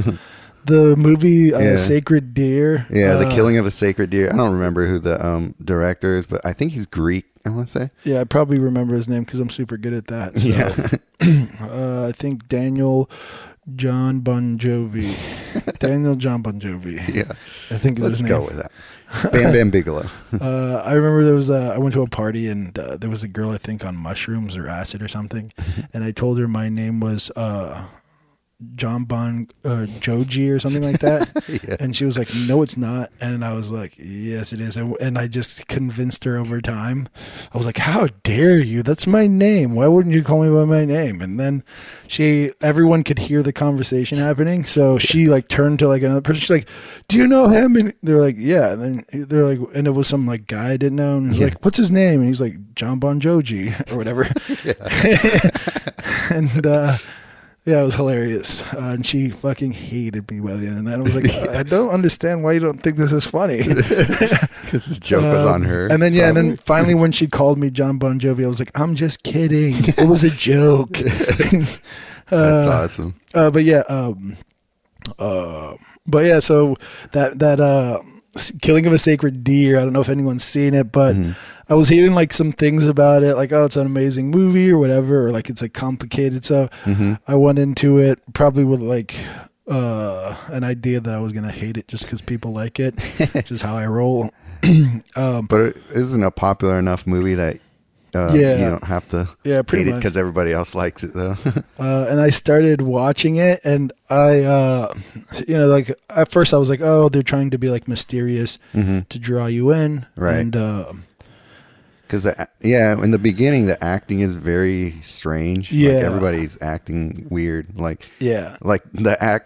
the movie Sacred Deer. Yeah, the killing of a sacred deer. I don't remember who the director is, but I think he's Greek, I want to say. Yeah, I probably remember his name because I'm super good at that. So. Yeah. I think Daniel John Bon Jovi. Yeah. I think is his name. Let's go with that. Bam Bigelow. I remember I went to a party and there was a girl, I think on mushrooms or acid or something. And I told her my name was John Bon Joji or something like that. Yeah. And she was like, no, it's not. And I was like, yes, it is. And I just convinced her over time. I was like, how dare you? That's my name. Why wouldn't you call me by my name? And then everyone could hear the conversation happening. So she like turned to like another person. She's like, do you know him? And they're like, yeah. And then they're like, and it was some like guy I didn't know. And he's like, what's his name? And he's like, John Bon Joji or whatever. And, yeah, it was hilarious. And she fucking hated me by the end of that. I was like, I don't understand why you don't think this is funny. Because the joke was on her. And then, and then finally when she called me John Bon Jovi, I was like, I'm just kidding. It was a joke. That's awesome. But yeah, so that killing of a sacred deer, I don't know if anyone's seen it, but I was hearing like some things about it, like, oh, it's an amazing movie or whatever, or like it's like complicated. So I went into it probably with like an idea that I was gonna hate it just because people like it, which is how I roll. But it isn't a popular enough movie that you don't have to hate it because everybody else likes it though. And I started watching it, and I like at first I was like, oh, they're trying to be like mysterious to draw you in, right? And because in the beginning the acting is very strange. Like everybody's acting weird. Like like I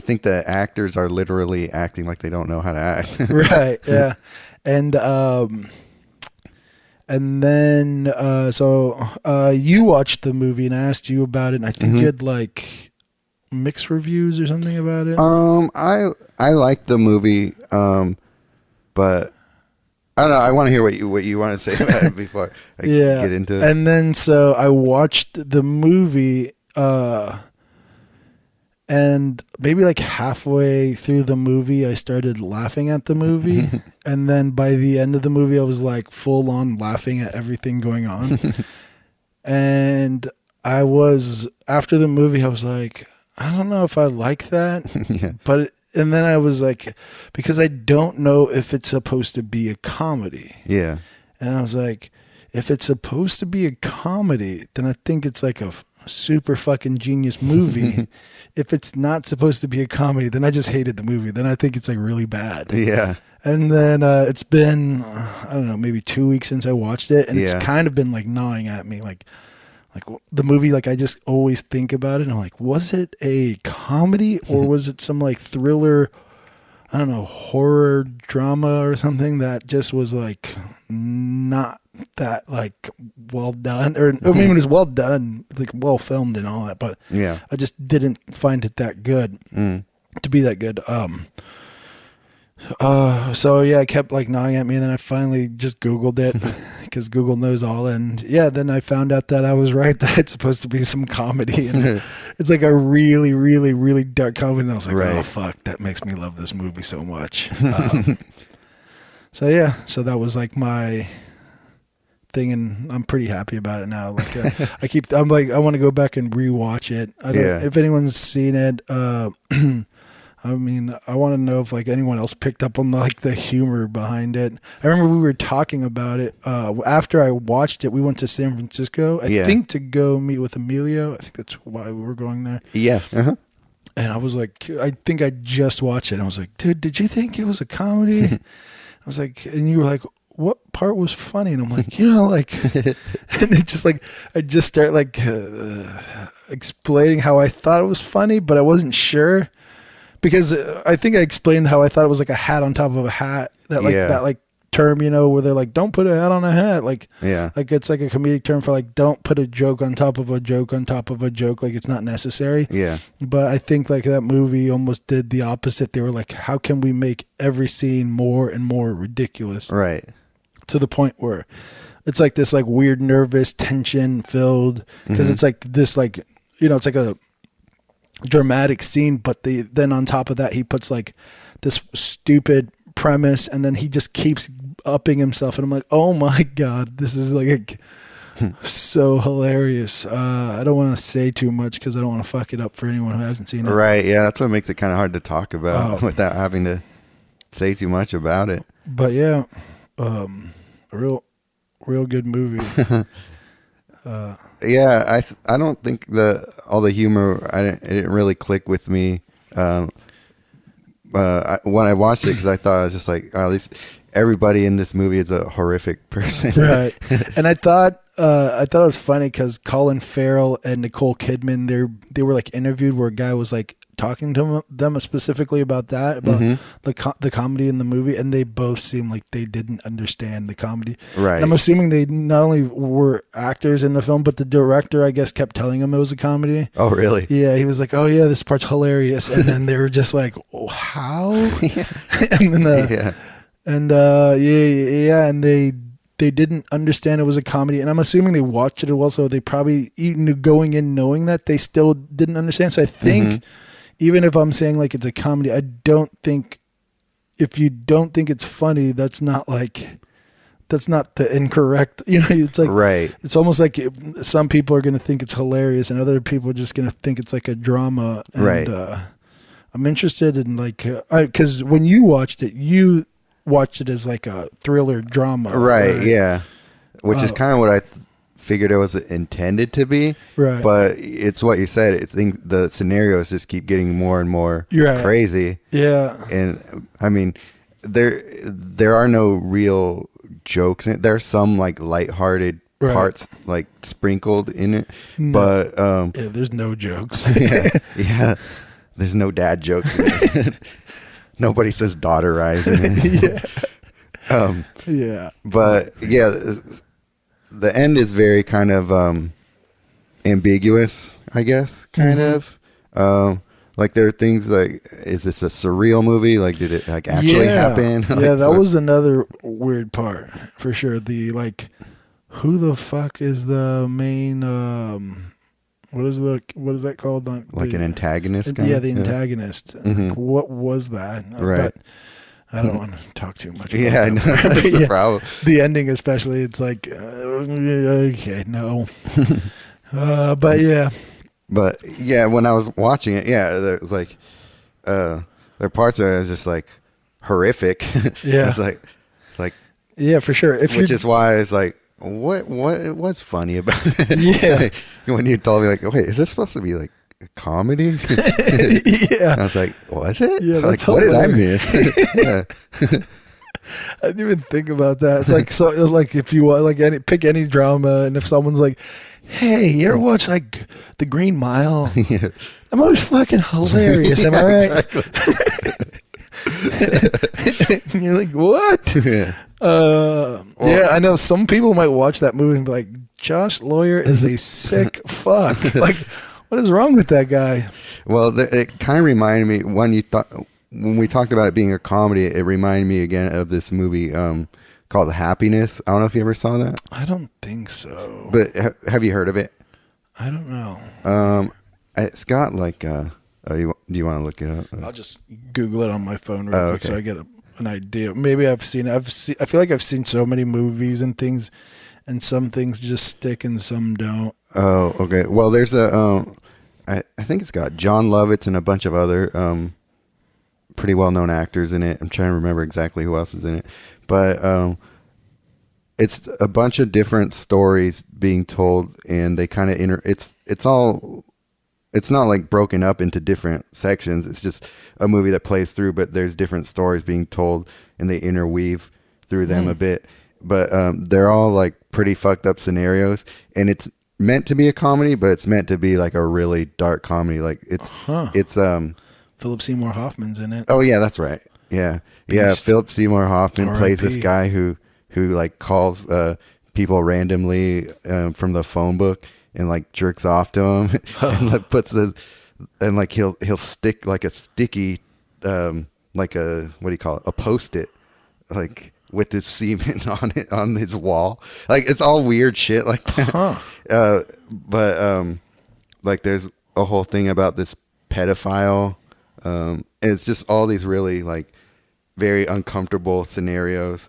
think the actors are literally acting like they don't know how to act. Right. Yeah. And then so you watched the movie and I asked you about it, and I think you had like mixed reviews or something about it. I like the movie, but I don't know. I want to hear what you want to say about it before I get into it. And then so I watched the movie, and maybe like halfway through the movie, I started laughing at the movie. And then by the end of the movie, I was like full on laughing at everything going on. And after the movie, I was like, I don't know if I like that. Yeah. And then I was like, because I don't know if it's supposed to be a comedy. Yeah. And I was like, if it's supposed to be a comedy, then I think it's like a super fucking genius movie. If it's not supposed to be a comedy, then I just hated the movie. Then I think it's like really bad. Yeah. And then it's been, I don't know, maybe 2 weeks since I watched it. And it's kind of been like gnawing at me. Like the movie, like I just always think about it. And I'm like, was it a comedy or was it some like thriller, I don't know, horror drama or something that just was like not that like well done, or I mean it was well done, like well filmed and all that, but yeah, I just didn't find it that good to be that good. So yeah, it kept like gnawing at me, and then I finally just Googled it because Google knows all, and yeah, then I found out that I was right, that it's supposed to be some comedy, and it's like a really, really, really dark comedy, and I was like, oh fuck, that makes me love this movie so much. So yeah, so that was like my thing, and I'm pretty happy about it now. Like I'm like, I want to go back and rewatch it. If anyone's seen it, I mean, I want to know if like anyone else picked up on like the humor behind it. I remember we were talking about it after I watched it. We went to San Francisco, I think, to go meet with Emilio. I think that's why we were going there. Yeah. Uh-huh. And I was like, I think I just watched it. And I was like, dude, did you think it was a comedy? I was like, and you were like, what part was funny? And I'm like, like, and it just like, I just start like explaining how I thought it was funny, but I wasn't sure. Because I think I explained how I thought it was like a hat on top of a hat, that like term, where they're like, don't put a hat on a hat, like it's like a comedic term for like, don't put a joke on top of a joke on top of a joke, like it's not necessary. Yeah. But I think like that movie almost did the opposite. They were like, how can we make every scene more and more ridiculous? Right. To the point where it's like this like weird, nervous, tension filled, because it's like this like, it's like a dramatic scene, but then on top of that he puts like this stupid premise, and then he just keeps upping himself, and I'm like, oh my god, this is like so hilarious. I don't want to say too much because I don't want to fuck it up for anyone who hasn't seen it. Right. Yeah, that's what makes it kind of hard to talk about without having to say too much about it. But yeah, a real good movie. Yeah, I don't think all the humor, it didn't really click with me when I watched it, because I thought I was just like, oh, at least everybody in this movie is a horrific person. Right. And I thought it was funny because Colin Farrell and Nicole Kidman, they were like interviewed where a guy was like talking to them specifically about that, about the comedy in the movie, and they both seemed like they didn't understand the comedy. Right. And I'm assuming they not only were actors in the film, but the director, I guess, kept telling them it was a comedy. Oh, really? Yeah, he was like, oh yeah, this part's hilarious, and then they were just like, oh, how? And then and they didn't understand it was a comedy, and I'm assuming they watched it as well, so they probably, even going in knowing that, they still didn't understand. So I think even if I'm saying like it's a comedy, I don't think, if you don't think it's funny, that's not the incorrect, it's like, right. It's almost like some people are going to think it's hilarious and other people are just going to think it's like a drama. And, right. I'm interested in like, because when you watched it as like a thriller drama. Right. Yeah. Which is kind of what I figured it was intended to be. Right. But it's what you said. I think the scenarios just keep getting more and more crazy. Yeah. And I mean, there are no real jokes in it. There's some like lighthearted parts like sprinkled in it. No. But there's no jokes. yeah. There's no dad jokes in it. Nobody says daughter rise in it. But yeah, the end is very kind of ambiguous, I guess, kind of. Like there are things like, is this a surreal movie? Like, did it like actually happen? Like, Yeah, that was another weird part for sure. The like, who the fuck is the main? What is that called? Like an antagonist. Kind yeah, of? the antagonist. Mhm. Like, what was that? Right. But I don't want to talk too much. Yeah, I about know. that. That's But the yeah, problem. the ending, especially, it's like, okay, no. But yeah, But yeah, when I was watching it, yeah, there was like, there are parts of it that was just like horrific. Yeah. It's like, yeah, for sure. If which you, is why it's like, what's funny about it? yeah, Like, when you told me like, wait, is this supposed to be like a comedy? yeah, And I was like, was it? Yeah, Like, that's what did I hilarious. miss? Yeah. I didn't even think about that. It's like so, like if you want, like pick any drama, and if someone's like, "Hey, you ever watch like The Green Mile?" Yeah. That movie's fucking hilarious. Am I right? And you're like, what? Yeah. Yeah, I know some people might watch that movie and be like, Josh Lawyer is a sick fuck. Like, what is wrong with that guy? Well, it kind of reminded me when we talked about it being a comedy. It reminded me again of this movie called Happiness. I don't know if you ever saw that, I don't think so. but have you heard of it? I don't know. It's got like do you want to look it up? I'll just Google it on my phone real Oh, quick so okay. I get an idea. Maybe I've seen it. I feel like I've seen so many movies and things, and some things just stick and some don't. Oh, okay. Well, there's I think it's got John Lovitz and a bunch of other pretty well known actors in it. I'm trying to remember exactly who else is in it, but it's a bunch of different stories being told, and they kind of it's not like broken up into different sections. It's just a movie that plays through, but there's different stories being told, and they interweave through them a bit. But they're all like pretty fucked up scenarios, and it's meant to be a comedy, but it's meant to be like a really dark comedy. Like it's Philip Seymour Hoffman's in it. Oh yeah, that's right. Yeah, yeah. Beast. Philip Seymour Hoffman plays this R.I.P.. guy who like calls people randomly from the phone book and like jerks off to him and like puts his and like he'll stick like a sticky like a, what do you call it, a Post-it, like with his semen on it on his wall. Like it's all weird shit like that. But like there's a whole thing about this pedophile. And it's just all these really like very uncomfortable scenarios.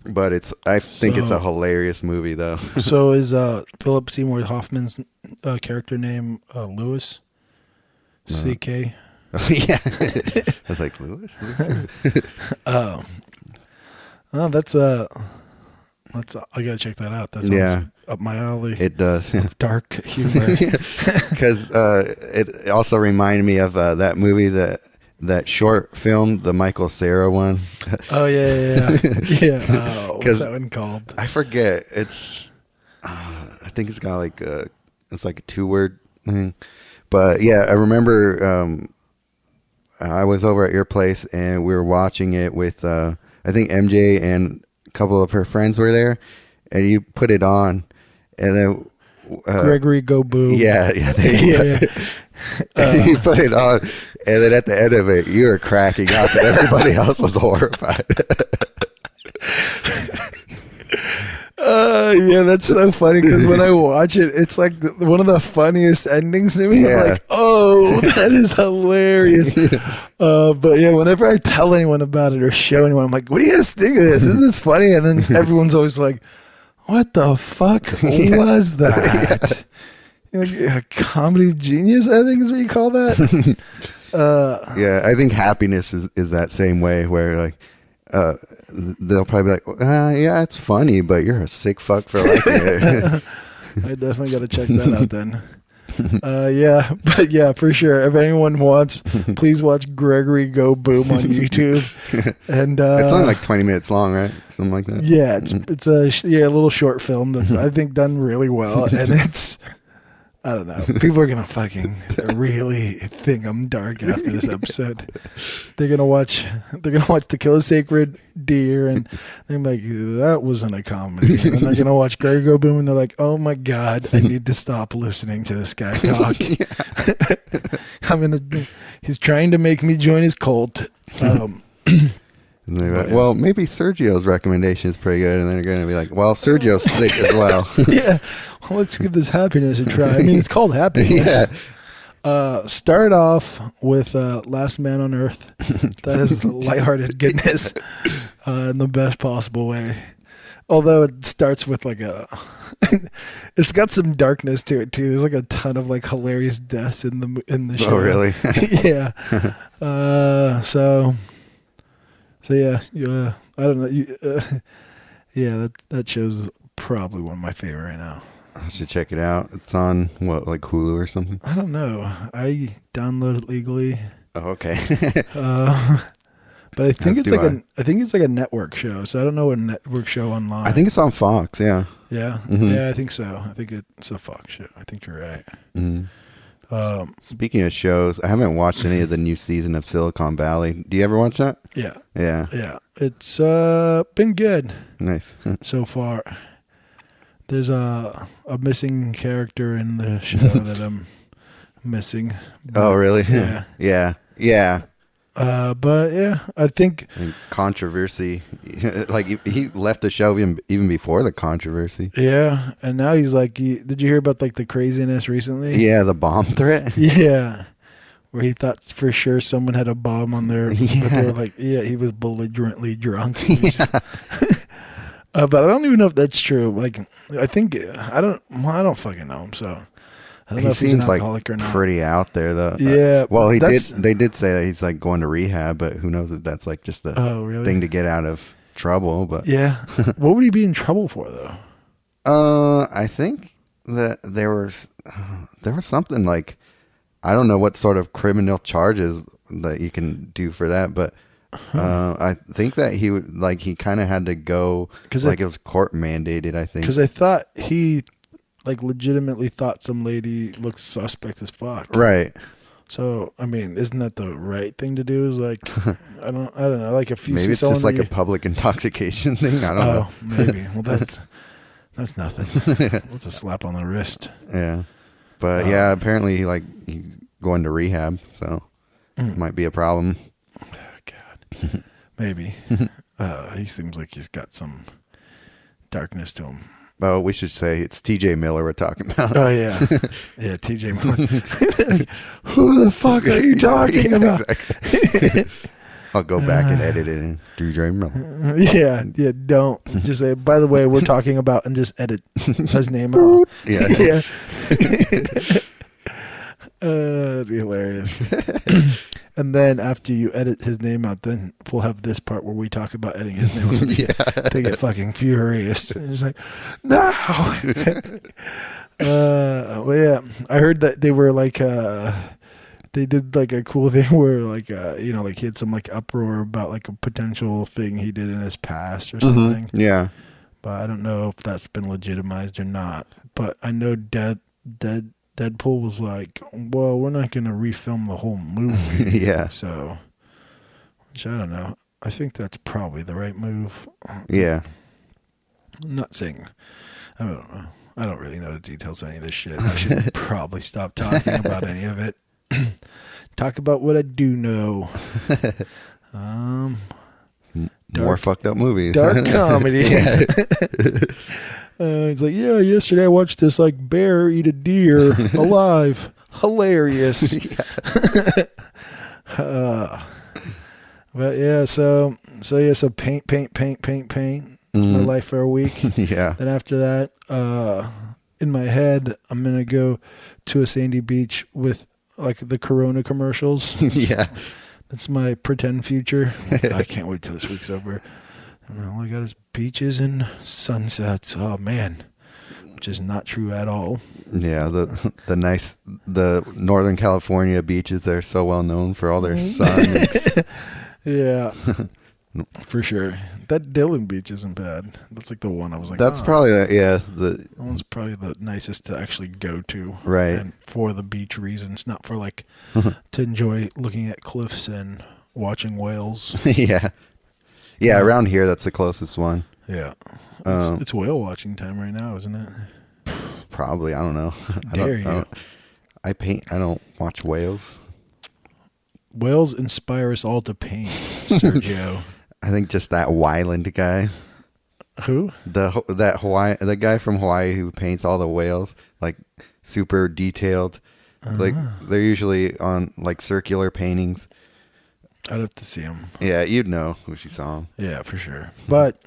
But I think it's a hilarious movie though. So is Philip Seymour Hoffman's character name Lewis? C.K.? Yeah. I was like, Lewis? Oh, that's I gotta check that out. That sounds up my alley. It does. Of dark humor. Because it also reminded me of that movie, that short film, the Michael Cera one. Oh yeah. What's that one called? I forget. It's I think it's got like it's like a 2-word thing. But yeah, I remember I was over at your place and we were watching it with I think MJ and a couple of her friends were there, and you put it on, and then Gregory Go Boo. Yeah. You put it on, and then at the end of it, you were cracking up, and everybody else was horrified. Yeah, that's so funny because when I watch it, it's like one of the funniest endings to me. Yeah. I'm like, oh, that is hilarious. But yeah, whenever I tell anyone about it or show anyone, I'm like, what do you guys think of this? Isn't this funny? And then everyone's always like, what the fuck was that? Like, a comedy genius, I think is what you call that. Yeah, I think Happiness is that same way, where like they'll probably be like, yeah, it's funny, but you're a sick fuck for liking it. I definitely got to check that out then. Yeah, but yeah, for sure. If anyone wants, please watch Gregory Go Boom on YouTube. And it's only like 20 minutes long, right? Something like that. Yeah, it's a little short film that's I think done really well, and I don't know. People are gonna fucking really think I'm dark after this episode. They're gonna watch To Kill a Sacred Deer, and they're like, that wasn't a comedy. And they're gonna watch Grey Go Boom, and they're like, oh my god, I need to stop listening to this guy talk. He's trying to make me join his cult. And they're like, well, maybe Sergio's recommendation is pretty good. And then they're going to be like, well, Sergio's sick as well. Yeah. Well, let's give this happiness a try. I mean, it's called happiness. Yeah. Start off with Last Man on Earth. That is lighthearted goodness in the best possible way. Although it starts with like it's got some darkness to it too. There's like a ton of like hilarious deaths in the show. Oh, really? Yeah. So yeah, I don't know. Yeah, that show's probably one of my favorite right now. I should check it out. It's on what, like Hulu or something? I don't know. I download it legally. Oh, okay. But I think it's like a network show. So I don't know a network show online. I think it's on Fox. Yeah. Yeah. Mm-hmm. Yeah, I think so. I think it's a Fox show. I think you're right. Mm-hmm. Speaking of shows, I haven't watched any of the new season of Silicon Valley. Do you ever watch that? Yeah. Yeah. Yeah. It's been good. Nice. So far. There's a missing character in the show that I'm missing. Oh, really? Yeah. Yeah. Yeah. But yeah, I think controversy. Like he left the show even before the controversy. Yeah, and now he's like, did you hear about like the craziness recently? Yeah, the bomb threat. Yeah, where he thought for sure someone had a bomb on there. Yeah. But they were like, yeah, he was belligerently drunk. Yeah. But I don't even know if that's true. Like, I think I don't fucking know him. So I don't know if he's an alcoholic or not. Pretty out there though. Yeah. Well, they did say that he's like going to rehab, but who knows if that's like just the thing to get out of trouble. But yeah, what would he be in trouble for though? I think that there was something like, I don't know what sort of criminal charges that you can do for that, but I think that he kind of had to go because it was court mandated. I think because I thought he like legitimately thought some lady looked suspect as fuck. Right. So I mean, isn't that the right thing to do? Is like I don't know. Like if you maybe it's just like a public intoxication thing. I don't know. Maybe. Well, that's nothing. That's a slap on the wrist. Yeah. But yeah, apparently he's going to rehab, so it might be a problem. God. Maybe. He seems like he's got some darkness to him. Oh, we should say it's TJ Miller we're talking about. Oh, yeah. Yeah, TJ Miller. Who the fuck are you talking about? Exactly. I'll go back and edit it in TJ Miller. Yeah, don't. Just say, by the way, we're talking about, and just edit his name out. Yeah. Yeah. That'd be hilarious. And then after you edit his name out, then we'll have this part where we talk about editing his name out. So they get fucking furious. And it's like, no. Well, yeah, I heard that they were like, they did like a cool thing where like, like he had some like uproar about like a potential thing he did in his past or something. Mm-hmm. Yeah. But I don't know if that's been legitimized or not. But I know Deadpool was like, well, we're not going to refilm the whole movie. Yeah. So, which I don't know. I think that's probably the right move. Yeah. I'm not saying, I don't know. I don't really know the details of any of this shit. I should probably stop talking about any of it. Talk about what I do know. More fucked up movies. Dark comedies. It's like, yeah, yesterday I watched this like bear eat a deer alive. Hilarious. But yeah, so paint. That's my life for a week. Yeah. Then after that, in my head, I'm gonna go to a sandy beach with like the Corona commercials. Yeah. That's my pretend future. I can't wait till this week's over. And all I got is beaches and sunsets. Oh man, which is not true at all. Yeah, the Northern California beaches are so well known for all their sun. Yeah. For sure. That Dillon Beach isn't bad. That's like the one I was like, That's probably the that one's probably the nicest to actually go to. right. And for the beach reasons, not for like to enjoy looking at cliffs and watching whales. Yeah. Yeah, around here that's the closest one. Yeah. It's whale watching time right now, isn't it? Probably, I don't know. I don't watch whales. Whales inspire us all to paint, Sergio. I think just that Wyland guy. Who? The guy from Hawaii who paints all the whales, like super detailed. Like they're usually on like circular paintings. I'd have to see him. Yeah, you'd know if you saw him. Yeah, for sure. But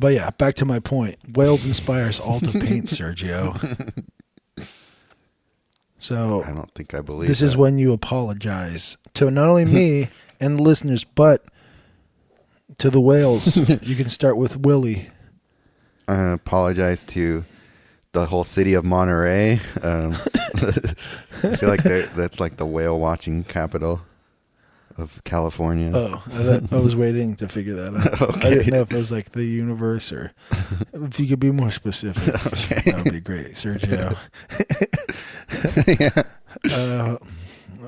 yeah, back to my point. Whales inspire us all to paint, Sergio. So I don't think I believe this that. is when you apologize to not only me and the listeners, but to the whales. You can start with Willie. I apologize to the whole city of Monterey. I feel like that's like the whale watching capital of California. Oh, I was waiting to figure that out. Okay. I didn't know if it was like the universe or if you could be more specific. Okay. That would be great, Sergio. Yeah.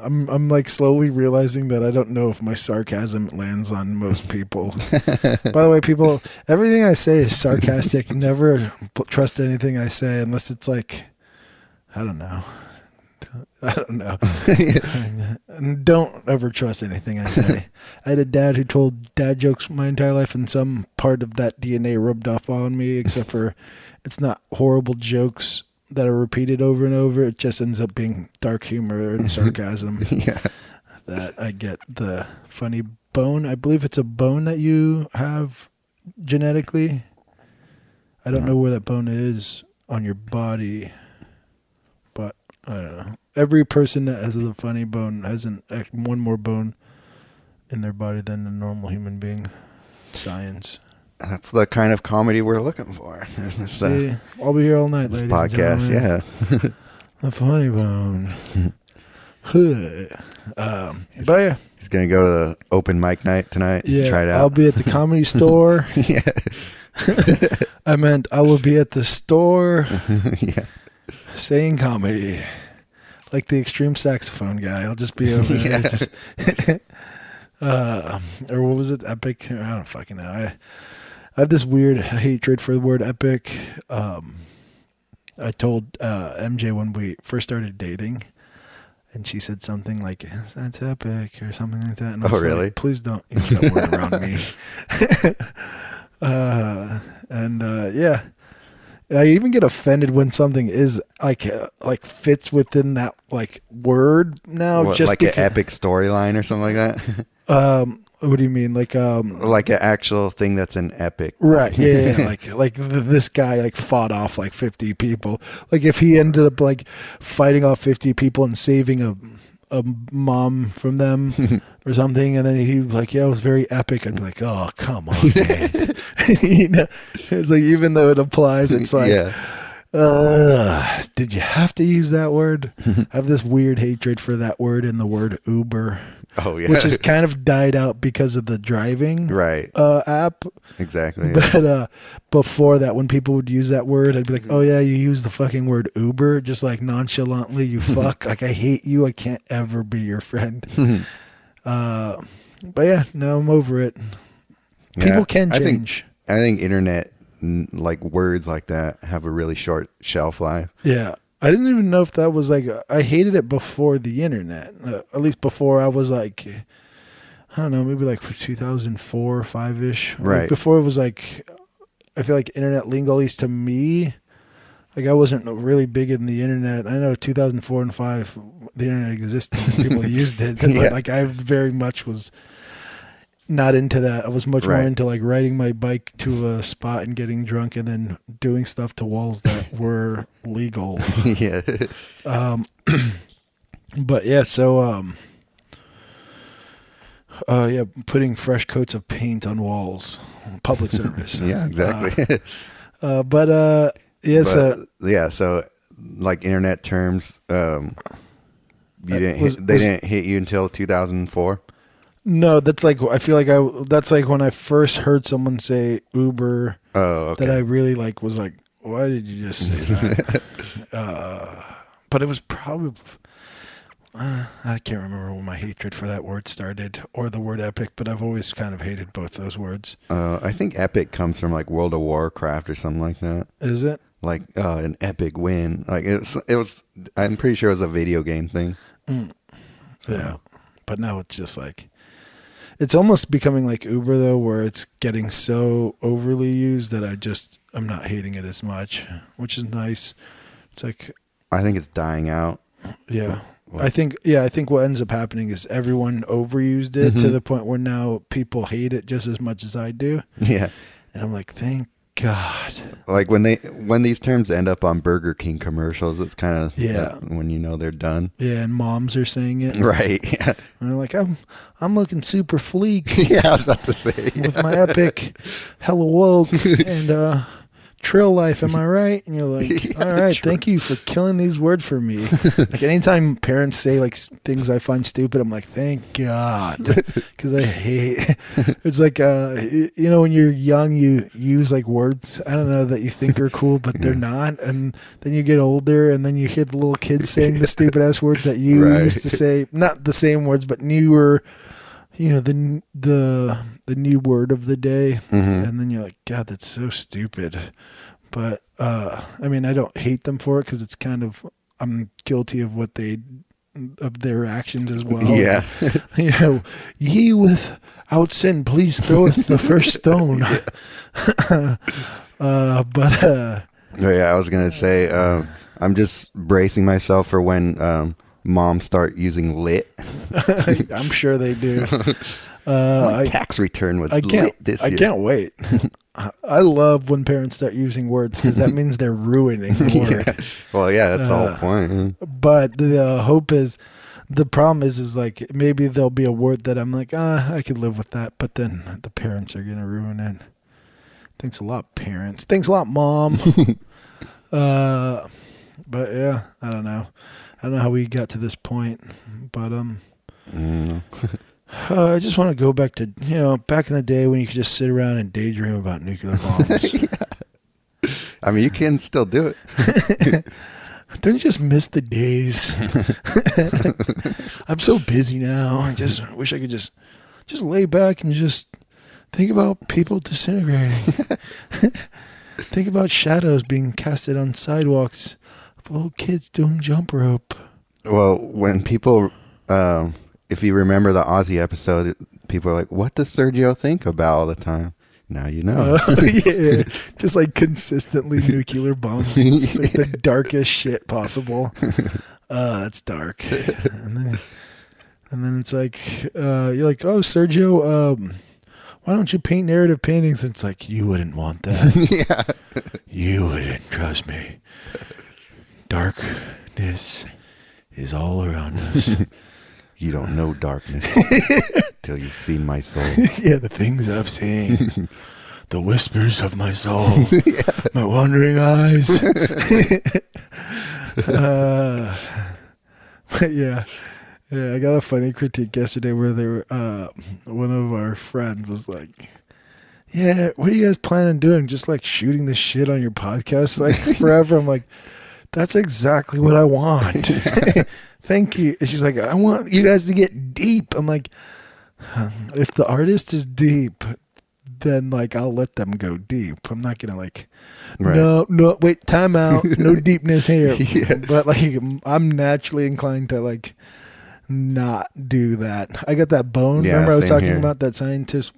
I'm like slowly realizing that I don't know if my sarcasm lands on most people. By the way, people, everything I say is sarcastic. Never trust anything I say unless it's like, I don't know. Don't ever trust anything I say. I had a dad who told dad jokes my entire life, and some part of that DNA rubbed off on me, except for it's not horrible jokes that are repeated over and over. It just ends up being dark humor and sarcasm. Yeah. That I get the funny bone. I believe it's a bone that you have genetically. I don't know where that bone is on your body, but I don't know. Every person that has the funny bone has one more bone in their body than a normal human being. Science. That's the kind of comedy we're looking for. See, I'll be here all night, ladies podcast, and yeah. A funny bone. But yeah. He's going to go to the open mic night tonight. Yeah, try it out. I'll be at the Comedy Store. Yeah. I meant I will be at the store Yeah. saying comedy. Like the extreme saxophone guy. I'll just be over there. Just or what was it? Epic? I don't fucking know. I have this weird hatred for the word epic. I told MJ when we first started dating, and she said something like, "That's epic" or something like that. And I was really? like, please don't use that word around me. Yeah. I even get offended when something is like fits within that like word now. What, just like an epic storyline or something like that? What do you mean? Like like an actual thing that's an epic. Right. Yeah. This guy like fought off like 50 people. Like if he ended up like fighting off 50 people and saving a mom from them or something, and then he was like, yeah, it was very epic. I'd be like, oh, come on, man. You know, it's like, even though it applies, it's like, did you have to use that word? I have this weird hatred for that word in the word Uber. Oh yeah, which has kind of died out because of the driving app. Exactly. But before that, when people would use that word, I'd be like, oh yeah, you use the fucking word Uber, just like nonchalantly, you fuck. Like, I hate you. I can't ever be your friend. But yeah, no, I'm over it. People can change. I think internet, like words like that, have a really short shelf life. Yeah. I didn't even know if that was like, I hated it before the internet. At least before I was like, I don't know, maybe like 2004 or 5-ish. Right. Like before it was like, I feel like internet lingo, at least to me, like I wasn't really big in the internet. I know 2004 and 5, the internet existed and people used it. But like I very much was not into that. I was much more into like riding my bike to a spot and getting drunk and then doing stuff to walls that were legal. Yeah. But yeah, so putting fresh coats of paint on walls, public service. Yeah, exactly. So like internet terms, they didn't hit you until 2004. No, that's like I feel like that's like when I first heard someone say Uber Oh, okay. that I really like was like, why did you just say that? But it was probably I can't remember when my hatred for that word started or the word epic, but I've always kind of hated both those words. I think epic comes from like World of Warcraft or something like that. Is it? Like an epic win. Like it was. I'm pretty sure it was a video game thing. Mm. So. Yeah, but now it's just like it's almost becoming like Uber though, where it's getting so overly used that I'm not hating it as much, which is nice. It's like I think it's dying out. Yeah. I think what ends up happening is everyone overused it to the point where now people hate it just as much as I do. Yeah. And I'm like, thank God. Like when these terms end up on Burger King commercials, it's kind of when you know they're done. Yeah, and moms are saying it. Right. Yeah. And they're like, I'm looking super fleek. Yeah, I was about to say. With my epic hella woke and Trill life, am I right? And you're like, all right, thank you for killing these words for me. Like anytime parents say like things I find stupid, I'm like, thank God, because I hate. It's like when you're young, you use like words I don't know that you think are cool, but they're not, and then you get older, and then you hear the little kids saying the stupid ass words that you used to say, not the same words, but newer. The new word of the day, and then you're like, God, that's so stupid. But I mean, I don't hate them for it because it's kind of I'm guilty of of their actions as well. Yeah, ye without sin, please throweth the first stone. Yeah, I was gonna say I'm just bracing myself for when moms start using lit. I'm sure they do. My tax return was lit this year. I can't wait. I love when parents start using words because that means they're ruining the word. Yeah. Well, yeah, that's the whole point. But the hope is, the problem is like maybe there'll be a word that I'm like, I could live with that, but then the parents are gonna ruin it. Thanks a lot, parents. Thanks a lot, mom. But yeah, I don't know how we got to this point, but I just want to go back to back in the day when you could just sit around and daydream about nuclear bombs. Yeah. I mean, you can still do it. Don't you just miss the days? I'm so busy now. I just wish I could just lay back and just think about people disintegrating. Think about shadows being casted on sidewalks of little kids doing jump rope. Well, when people, if you remember the Aussie episode, people are like, what does Sergio think about all the time? Now you know. Yeah, just like consistently nuclear bombs. Just like the darkest shit possible. It's dark. And then it's like, you're like, oh, Sergio, why don't you paint narrative paintings? And it's like, you wouldn't want that. Yeah. You wouldn't, trust me. Darkness is all around us. You don't know darkness till you've seen my soul. Yeah, the things I've seen. The whispers of my soul. Yeah. My wandering eyes. But yeah, I got a funny critique yesterday where they were, one of our friends was like, yeah, what are you guys planning on doing? Just like shooting the shit on your podcast like forever? I'm like, that's exactly what I want. Thank you. And she's like, I want you guys to get deep. I'm like, if the artist is deep, then like I'll let them go deep. I'm not gonna like, no, wait, time out. No deepness here. Yeah. But like, I'm naturally inclined to like not do that. I got that bone. Yeah, remember I was talking here. about that scientist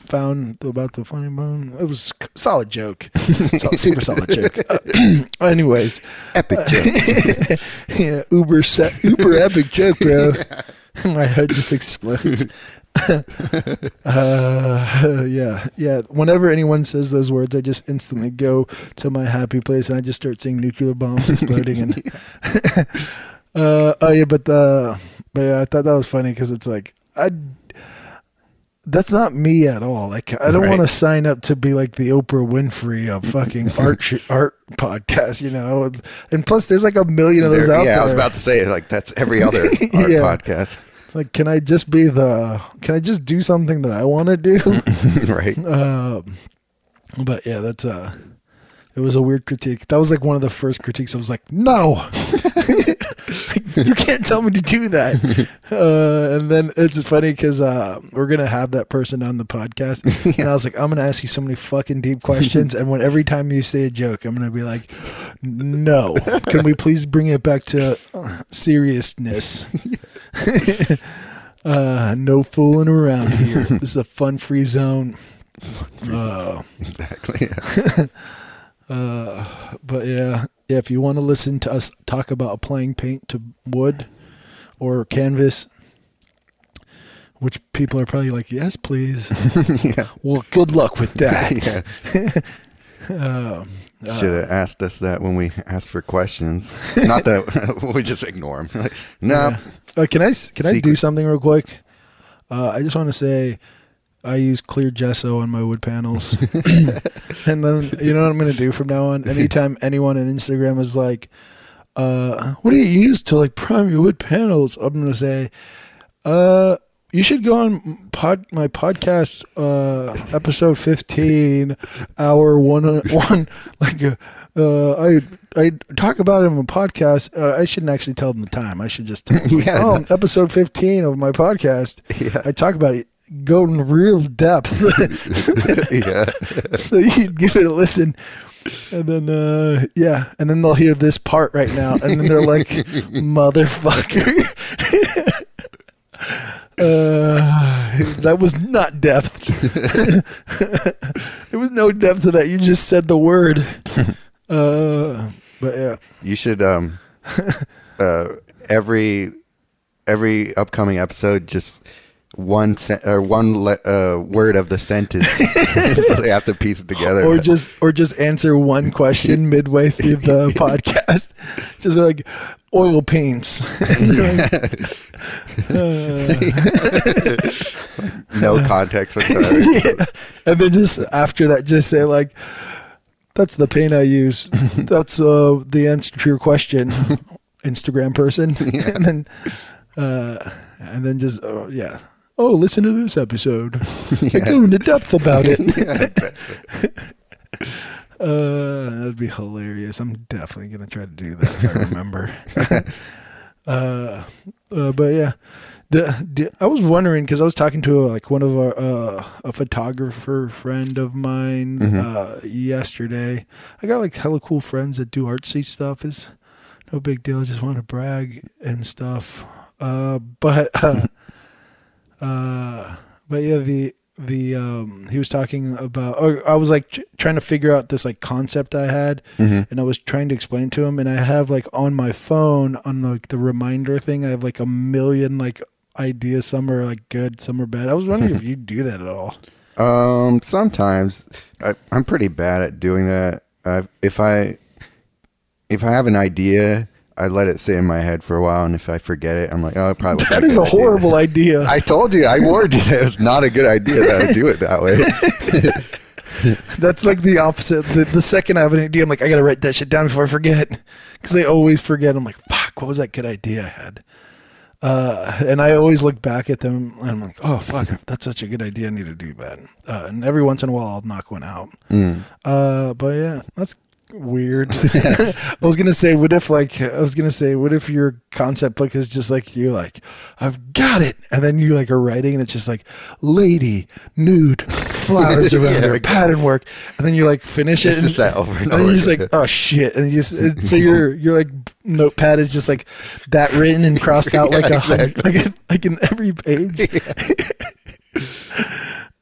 found about the funny bone. It was a solid joke. Super solid joke. Anyways, epic joke. Yeah, uber epic joke, bro. Yeah. My head just explodes. Yeah. Whenever anyone says those words, I just instantly go to my happy place and I just start seeing nuclear bombs exploding. And but yeah, I thought that was funny because it's like that's not me at all. Like I don't want to sign up to be like the Oprah Winfrey of fucking art podcast, you know. And plus, there's like a million of those out there. Yeah, I was about to say like that's every other art podcast. Like, can I just do something that I want to do? Right. But yeah, that's it was a weird critique. That was like one of the first critiques. I was like, no, you can't tell me to do that. And then it's funny because we're gonna have that person on the podcast, and I was like, I'm gonna ask you so many fucking deep questions, and every time you say a joke, I'm gonna be like, no, can we please bring it back to seriousness? No fooling around here. This is a fun-free zone. Exactly. But yeah, if you want to listen to us talk about applying paint to wood or canvas, which people are probably like, yes, please. Yeah. Well, good luck with that. Yeah. Should have asked us that when we asked for questions. Not that we just ignore them. Like, no. Yeah. Can I do something real quick? I just want to say I use clear gesso on my wood panels. And then, you know what I'm going to do from now on? Anytime anyone on Instagram is like, what do you use to like prime your wood panels? I'm going to say, you should go on my podcast, episode 15, hour one. Like, I talk about it on my podcast. I shouldn't actually tell them the time. I should just tell them, episode 15 of my podcast. Yeah. I talk about it. Go in real depth. Yeah. So you give it a listen. And then, and then they'll hear this part right now. And then they're like, motherfucker. That was not depth. There was no depth to that. You just said the word. But yeah. You should, every upcoming episode, just one word of the sentence, so they have to piece it together, or just answer one question midway through the podcast. Just be like, oil paints. No context whatsoever. Yeah. And then just after that, just say like, that's the paint I use. That's the answer to your question, Instagram person. Yeah. And then just oh, listen to this episode. I go into depth about it. That'd be hilarious. I'm definitely gonna try to do that if I remember. But yeah, I was wondering because I was talking to one of our a photographer friend of mine yesterday. I got like hella cool friends that do artsy stuff. It's no big deal. I just want to brag and stuff. But yeah, he was talking about, I was like trying to figure out this like concept I had, and I was trying to explain to him, and I have like on my phone on like the reminder thing, I have like a million like ideas. Some are like good, some are bad. I was wondering if you do that at all. Sometimes I'm pretty bad at doing that. If I have an idea, I let it sit in my head for a while, and if I forget it, I'm like, oh, probably that is a horrible idea. I told you, I warned you that it was not a good idea that I do it that way. That's like the opposite. The second I have an idea, I'm like, I gotta write that shit down before I forget, because I always forget. I'm like, fuck, what was that good idea I had? And I always look back at them, and I'm like, oh fuck, that's such a good idea. I need to do that. And every once in a while, I'll knock one out. But yeah, that's weird. I was gonna say, what if your concept book is just like you like, I've got it, and then you like are writing, and it's just like lady, nude, flowers around her, pattern work, and then you like finish it, just that over and and over. then you're just like, oh shit, and you just so your like notepad is just like that written and crossed out like like in every page.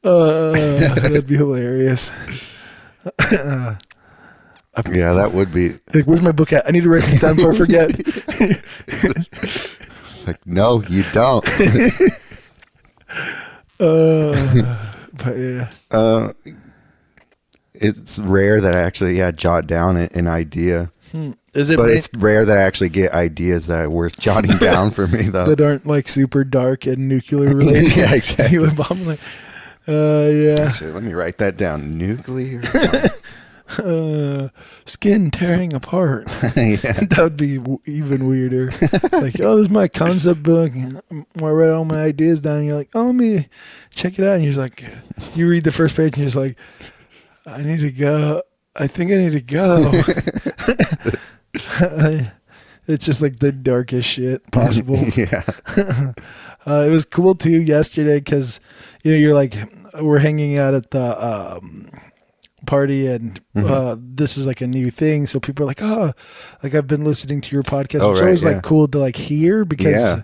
That'd be hilarious. Yeah, that would be. Like, where's my book at? I need to write this down before I forget. Like, no, you don't. But yeah. It's rare that I actually jot down an idea. Is it? But it's rare that I actually get ideas that are worth jotting down for me, though. That aren't like super dark and nuclear related. Yeah, exactly. Yeah. Actually, let me write that down. Nuclear. skin tearing apart. Yeah. That would be even weirder. Like, oh, this is my concept book. I write all my ideas down. And you're like, oh, let me check it out. And you're just like, you read the first page and you're just like, I need to go. I think I need to go. It's just like the darkest shit possible. Yeah. It was cool too yesterday because you're like, we're hanging out at the party, and this is like a new thing, so people are like, oh, like I've been listening to your podcast, which is always like cool to like hear, because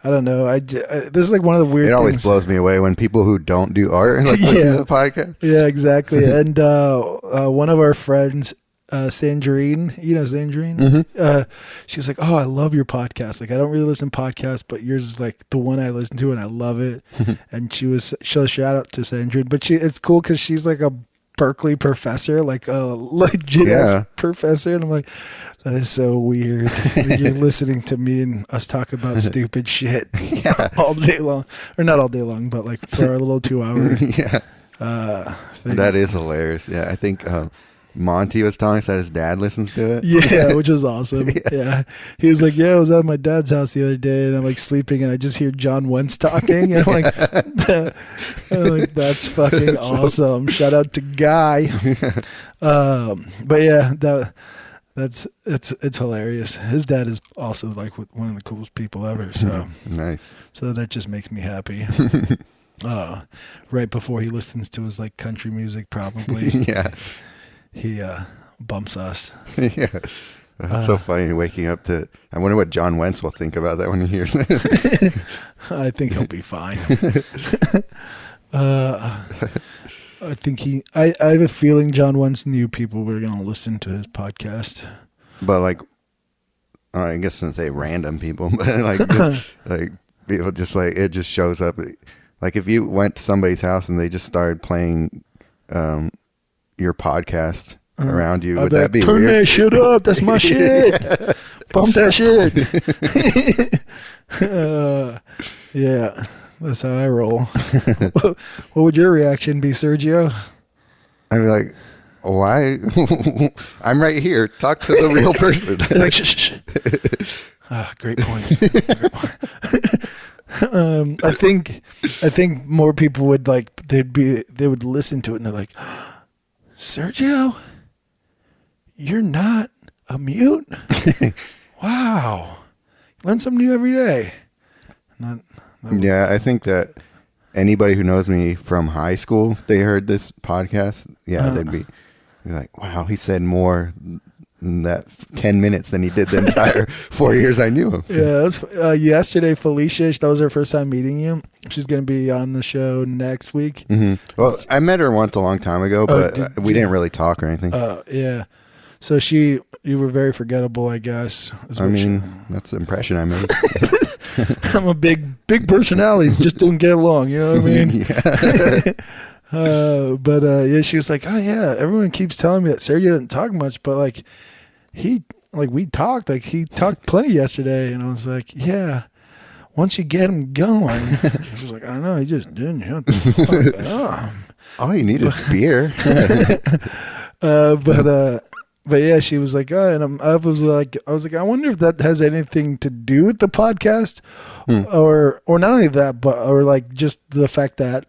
I don't know, this is like one of the weird it always things. blows me away when people who don't do art like listen to the podcast. Yeah, exactly. And one of our friends, Sandrine, Sandrine, she was like, oh, I love your podcast. Like, I don't really listen to podcasts, but yours is like the one I listen to and I love it. And she'll shout out to Sandrine, but it's cool because she's like a Berkeley professor, like a legit professor, and I'm like, that is so weird. You're listening to me and us talk about stupid shit all day long, or not all day long, but like for our little 2 hours. That is hilarious. Yeah, I think Monty was telling us that his dad listens to it. Yeah, which was awesome. Yeah. He was like, I was at my dad's house the other day and I'm like sleeping and I just hear John Wentz talking. And I'm like, that's fucking awesome. Shout out to Guy. But yeah, it's hilarious. His dad is also like one of the coolest people ever. So nice. So that just makes me happy. Right before he listens to his like country music, probably. He bumps us. Yeah. That's so funny waking up to... I wonder what John Wentz will think about that when he hears it. I think he'll be fine. I think I have a feeling John Wentz knew people were going to listen to his podcast. But like, I guess I shouldn't say random people, but like people just like, it just shows up. Like if you went to somebody's house and they just started playing your podcast around you, would that be turn weird? Turn that shit up. That's my shit. Bump that shit. Yeah, that's how I roll. What would your reaction be, Sergio? I'd be like, why? I'm right here. Talk to the real person. Like, shh. Great point. I think more people would like, they would listen to it and they're like, Sergio, you're not a mute? Wow. Learn something new every day. Yeah, I think that anybody who knows me from high school, they heard this podcast, they'd be like, wow, he said more in that 10 minutes than he did the entire 4 years I knew him. Yeah, yesterday, Felicia, that was her first time meeting you. She's going to be on the show next week. Mm-hmm. Well, I met her once a long time ago, but we didn't really talk or anything. Yeah. So you were very forgettable, I guess. That's the impression I made. I'm a big personality. Just don't get along. You know what I mean? Yeah. She was like, oh yeah, everyone keeps telling me that Sergio doesn't talk much, but like we talked, like he talked plenty yesterday, and I was like, yeah, once you get him going. She was like, I know, he just didn't shut the fuck up. All you need is beer. But yeah, she was like, oh, and I was like, I wonder if that has anything to do with the podcast, or not only that, but or like just the fact that,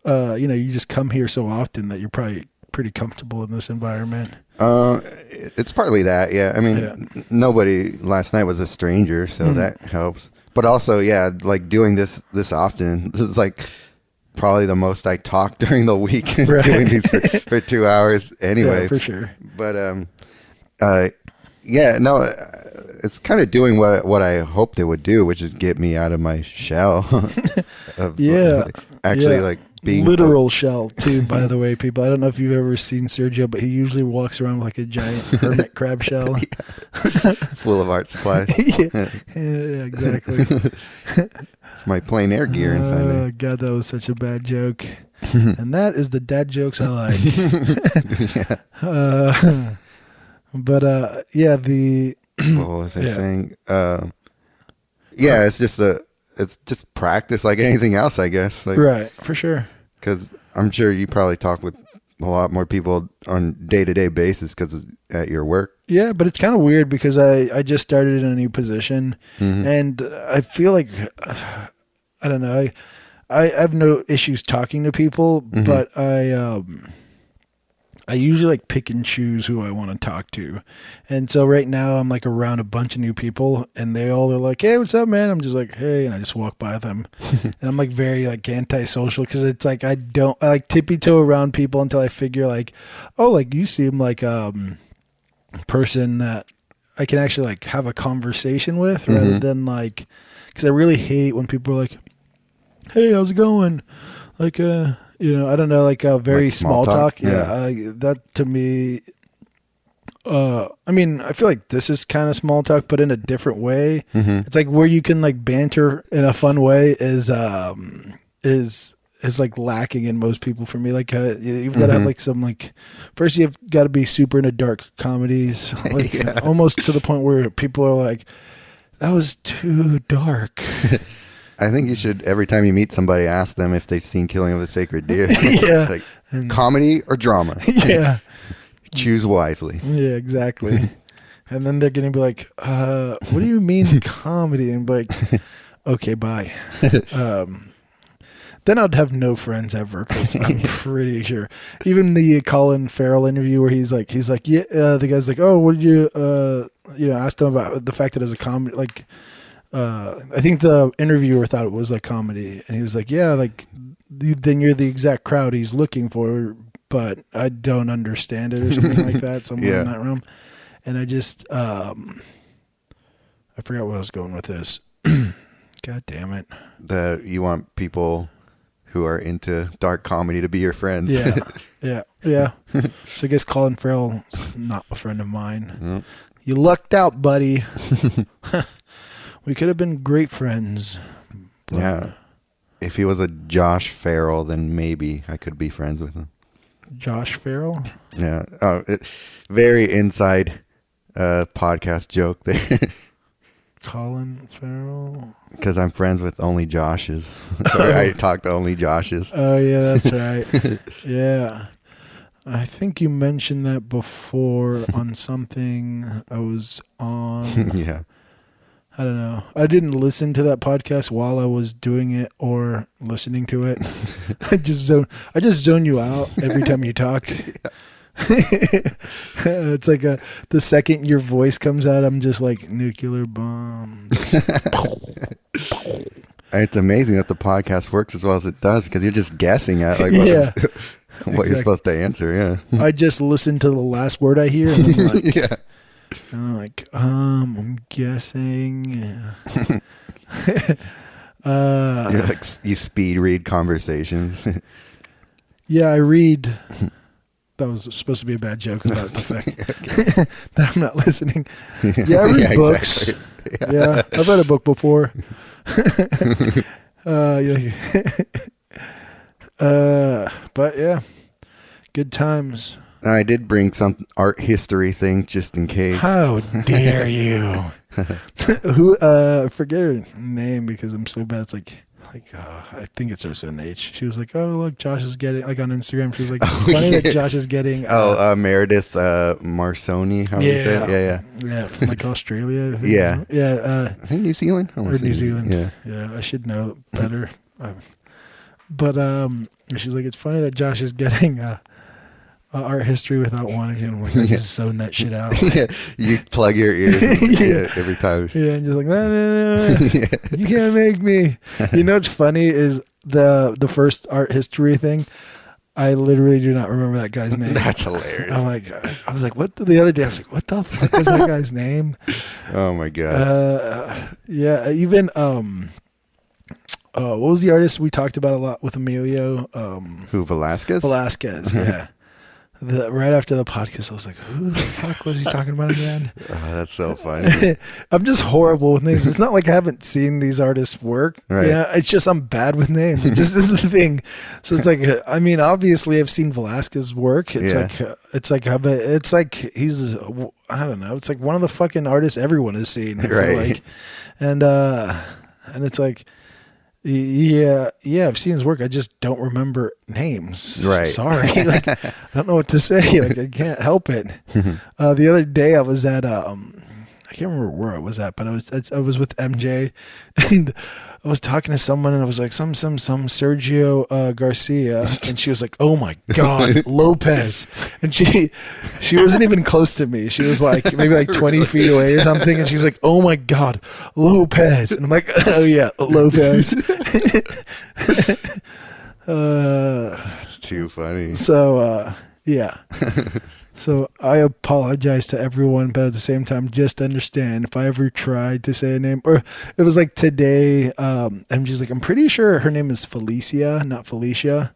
you just come here so often that you're probably pretty comfortable in this environment. It's partly that, yeah. I mean, nobody last night was a stranger, so that helps. But also, yeah, like doing this often, this is like probably the most I talk during the week, doing these for 2 hours anyway. Yeah, for sure. But it's kind of doing what I hoped it would do, which is get me out of my shell. Like being literal shell too. By the way, people, I don't know if you've ever seen Sergio, but he usually walks around with like a giant hermit crab shell, full of art supplies. Yeah, exactly. It's my plein air gear inside there. Oh God, that was such a bad joke. And that is the dad jokes I like. What was I saying? It's just practice like anything else, I guess. Like, right, for sure. Because I'm sure you probably talk with a lot more people on day-to-day basis because at your work. Yeah, but it's kind of weird because I just started in a new position, and I feel like I don't know. I have no issues talking to people, but I usually like pick and choose who I want to talk to. And so right now I'm like around a bunch of new people and they all are like, "Hey, what's up, man?" I'm just like, "Hey," and I just walk by them. And I'm like very like antisocial because it's like I like tippy toe around people until I figure like, oh, like you seem like person that I can actually like have a conversation with rather than like, because I really hate when people are like, "Hey, how's it going?" Like, I don't know, like very Like small talk. Yeah. That to me, I mean, I feel like this is kind of small talk, but in a different way. It's like where you can like banter in a fun way is like lacking in most people for me. Like you've got to have like some like, first you've got to be super into dark comedies, like almost to the point where people are like, that was too dark. I think you should, every time you meet somebody, ask them if they've seen Killing of a Sacred Deer. Yeah. Like, comedy or drama? Yeah. Choose wisely. Yeah, exactly. And then they're going to be like, what do you mean comedy? And be like, okay, bye. Then I'd have no friends ever because I'm pretty sure. Even the Colin Farrell interview where he's like, yeah, the guy's like, oh, what did you, asked him about the fact that it's a comedy, like, I think the interviewer thought it was like comedy, and he was like, "Yeah, like then you're the exact crowd he's looking for, but I don't understand it," or something like that, somewhere in that realm. And I just, I forgot where I was going with this. God damn it! That you want people who are into dark comedy to be your friends. Yeah. So I guess Colin Farrell's not a friend of mine. You lucked out, buddy. We could have been great friends. Yeah. If he was a Josh Farrell, then maybe I could be friends with him. Josh Farrell? Yeah. Oh, very inside podcast joke there. Colin Farrell? Because I'm friends with only Joshes. I talk to only Joshes. Oh, yeah, that's right. Yeah. I think you mentioned that before on something I was on. Yeah. I don't know. I didn't listen to that podcast while I was doing it or listening to it. I just zone you out every time you talk. It's like the second your voice comes out, I'm just like nuclear bombs. It's amazing that the podcast works as well as it does because you're just guessing at like what you're supposed to answer. Yeah. I just listen to the last word I hear and I'm like, yeah. And I'm like, I'm guessing. You're like, you speed read conversations. Yeah, I read. That was supposed to be a bad joke about the fact that I'm not listening. Yeah, I read books. Exactly. Yeah, I've read a book before. But yeah, good times. I did bring some art history thing just in case. How dare you? Who? Forget her name because I'm so bad. It's like I think it starts with an H. She was like, "Oh, look, Josh is getting," like on Instagram. She was like, "It's funny that Josh is getting." Meredith Marsoni. How do you say it? Yeah, from like Australia. Yeah. I think New Zealand. Or New Zealand. Yeah. I should know better. But she's like, "It's funny that Josh is getting." Art history without wanting him. Like, I just zone that shit out. Yeah, you plug your ears every time. Yeah, and just like, no. You can't make me. You know what's funny is the first art history thing. I literally do not remember that guy's name. That's hilarious. I was like, what the other day? I was like, what the fuck is that guy's name? Oh my god. Yeah, even what was the artist we talked about a lot with Emilio? Who, Velasquez? Velasquez, yeah. Right after the podcast, I was like, who the fuck was he talking about again? Oh, that's so funny. I'm just horrible with names. It's not like I haven't seen these artists work. Right. Yeah, it's just I'm bad with names. It just is the thing. So it's like, I mean, obviously I've seen Velasquez's work. It's like he's, I don't know. It's like one of the fucking artists everyone has seen. I feel like. And it's like, Yeah, yeah, I've seen his work. I just don't remember names. Right. Sorry, like I don't know what to say. Like I can't help it. The other day I was at I can't remember where I was at, but I was with MJ, and I was talking to someone, and I was like some Sergio Garcia, and she was like, "Oh my God, Lopez," and she wasn't even close to me. She was like maybe like 20 feet away or something, and she's like, "Oh my God, Lopez," and I'm like, "Oh yeah, Lopez." It's too funny. So yeah. So I apologize to everyone, but at the same time, just understand if I ever tried to say a name, or it was like today, I'm just like, I'm pretty sure her name is Felicia, not Felicia.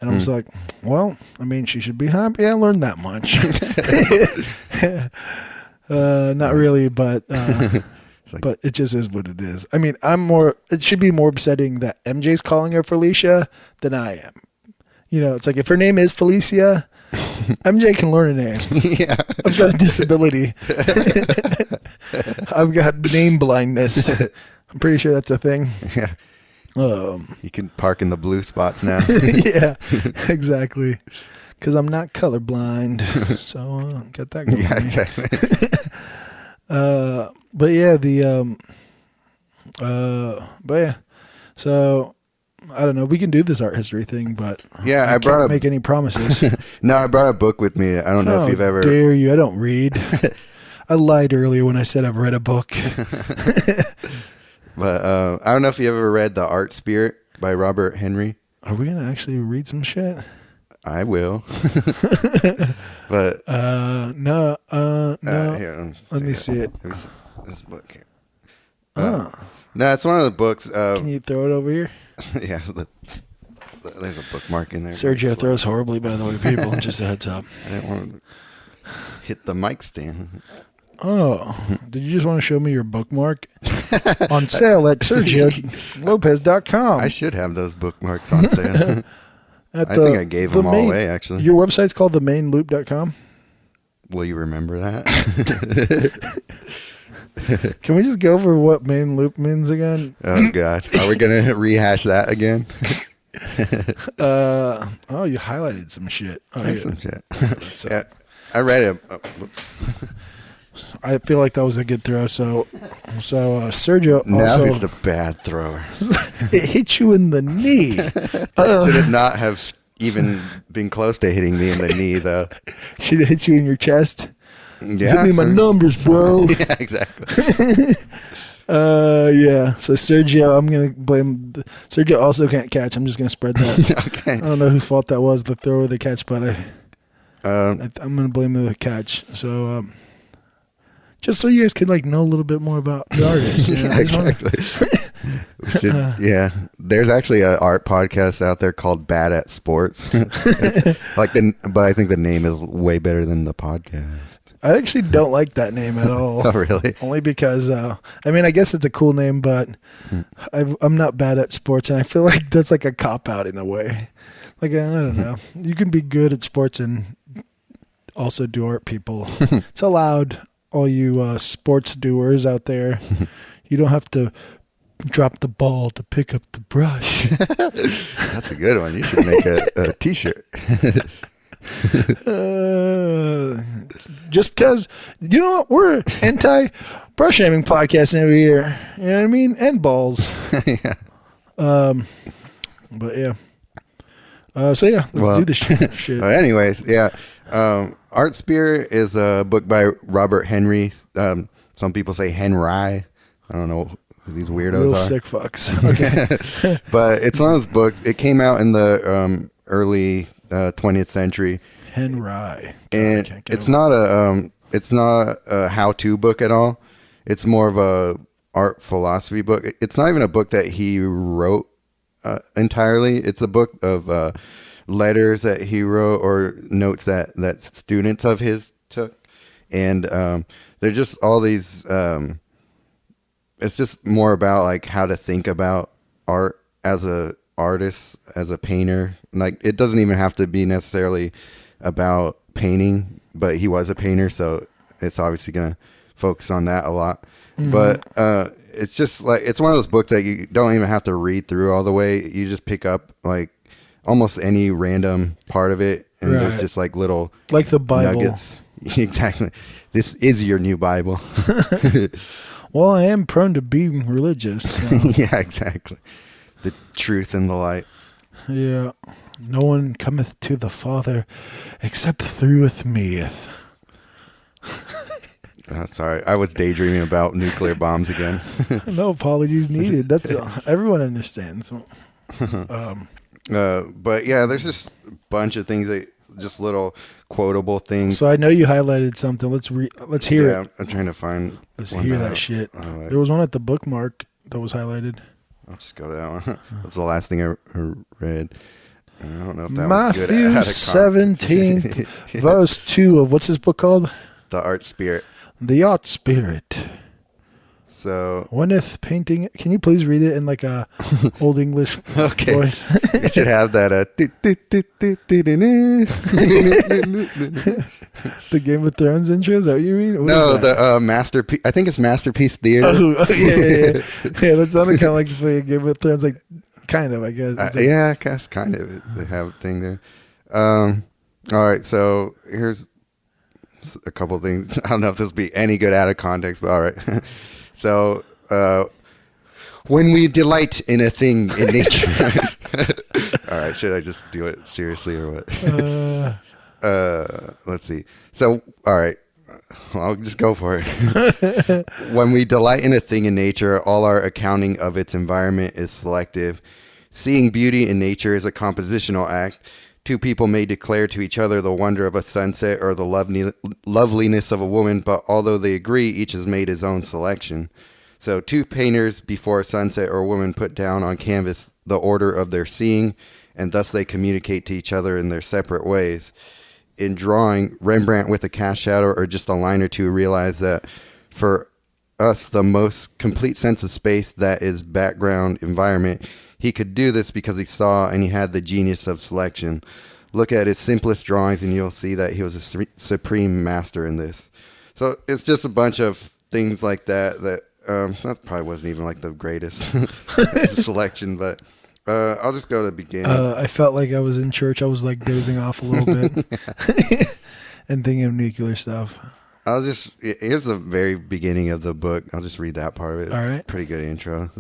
And I was like, well, I mean, she should be happy I learned that much. Not really, but but it just is what it is. I mean, it should be more upsetting that MJ's calling her Felicia than I am. You know, it's like if her name is Felicia, MJ can learn a name. Yeah. I've got a disability. I've got name blindness. I'm pretty sure that's a thing. Yeah. You can park in the blue spots now. Yeah, exactly. Because I'm not colorblind. So got that going. Yeah, for me. exactly. But yeah, but yeah. So I don't know. We can do this art history thing, but Yeah, I can't brought make any promises. No, I brought a book with me. I don't know How if you've ever. dare you? I don't read. I lied earlier when I said I've read a book. But I don't know if you ever read The Art Spirit by Robert Henri. Are we gonna actually read some shit? I will. But No. here, Let me see it. This book here. Oh, No, it's one of the books. can you throw it over here? Yeah, there's a bookmark in there. Sergio throws horribly, by the way, people. Just a heads up. I didn't want to hit the mic stand. Oh, did you just want to show me your bookmark? On sale at SergioLopez.com. I should have those bookmarks on sale. I think I gave them all away, actually. Your website's called themainloop.com? Will you remember that? Can we just go over what main loop means again? Oh, God. Are we going to rehash that again? Oh, you highlighted some shit. Oh, here. Some shit. Yeah, I read it. Oh, whoops. I feel like that was a good throw. So Sergio Now also he's the bad thrower. it hit you in the knee. Should it not have even been close to hitting me in the knee, though? Should it hit you in your chest? Yeah. Give me my numbers, bro. Yeah, exactly. Yeah. So Sergio, I'm gonna blame. Sergio also can't catch. I'm just gonna spread that. Okay. I don't know whose fault that was, the throw or the catch, but Um, I'm gonna blame the catch. So just so you guys could like know a little bit more about the artist. You know? yeah, exactly. We should, yeah. There's actually an art podcast out there called Bad at Sports. But I think the name is way better than the podcast. I actually don't like that name at all. Oh, really? Only because I mean, I guess it's a cool name, but I'm not bad at sports, and I feel like that's like a cop out in a way. Like I don't know, you can be good at sports and also do art. People, it's allowed. All you sports doers out there, you don't have to drop the ball to pick up the brush. That's a good one. You should make a T-shirt. Just because, you know what, we're anti-brush shaming podcast over here. You know what I mean? And balls. Yeah. But yeah. So yeah, let's do this shit. Anyways, yeah. Art Spirit is a book by Robert Henri. Some people say Henri. I don't know who these weirdos Real are. sick fucks. Okay. But it's one of those books. It came out in the early 20th century. Henri. And it's not a how-to book at all. It's more of a art philosophy book. It's not even a book that he wrote entirely. It's a book of letters that he wrote or notes that students of his took, and they're just all these. It's just more about like how to think about art as a artist, as a painter. Like it doesn't even have to be necessarily about painting, but he was a painter, so it's obviously gonna focus on that a lot. But it's just like it's one of those books that you don't even have to read through all the way. You just pick up like almost any random part of it, and there's just like little like the Bible nuggets. Exactly. This is your new Bible. Well, I am prone to being religious. So. Yeah, exactly. The truth and the light. Yeah. No one cometh to the Father except througheth me. Sorry, I was daydreaming about nuclear bombs again. No apologies needed. That's everyone understands. But yeah, there's just a bunch of things that just little quotable things. So I know you highlighted something. Let's hear it. I'm trying to find. Let's hear that shit. There was one at the bookmark that was highlighted. I'll just go to that one. That's the last thing I read. I don't know if that Matthew was good. Matthew 17, verse 2 of what's this book called? The Art Spirit. The Art Spirit. So Wenneth painting. Can you please read it in like a old English voice? You should have that. The Game of Thrones intro. Is that what you mean? No, the masterpiece. I think it's Masterpiece Theater. Oh yeah. Yeah, that sounded kind of like the Game of Thrones. Like, kind of, I guess. Yeah, kind of. They have a thing there. All right, so here's a couple of things. I don't know if this will be any good out of context, but all right. So, when we delight in a thing in nature. All right, should I just do it seriously or what? Let's see. So, all right, I'll just go for it. When we delight in a thing in nature, all our accounting of its environment is selective. Seeing beauty in nature is a compositional act. Two people may declare to each other the wonder of a sunset or the loveliness of a woman, but although they agree, each has made his own selection. So two painters before a sunset or a woman put down on canvas the order of their seeing, and thus they communicate to each other in their separate ways. In drawing, Rembrandt with a cast shadow or just a line or two realized that for us the most complete sense of space that is background environment. He could do this because he saw and he had the genius of selection. Look at his simplest drawings and you'll see that he was a supreme master in this. So it's just a bunch of things like that that probably wasn't even like the greatest selection, but I'll just go to the beginning. I felt like I was in church. I was like dozing off a little bit and thinking of nuclear stuff. Here's the very beginning of the book. I'll just read that part of it. All right. It's a pretty good intro.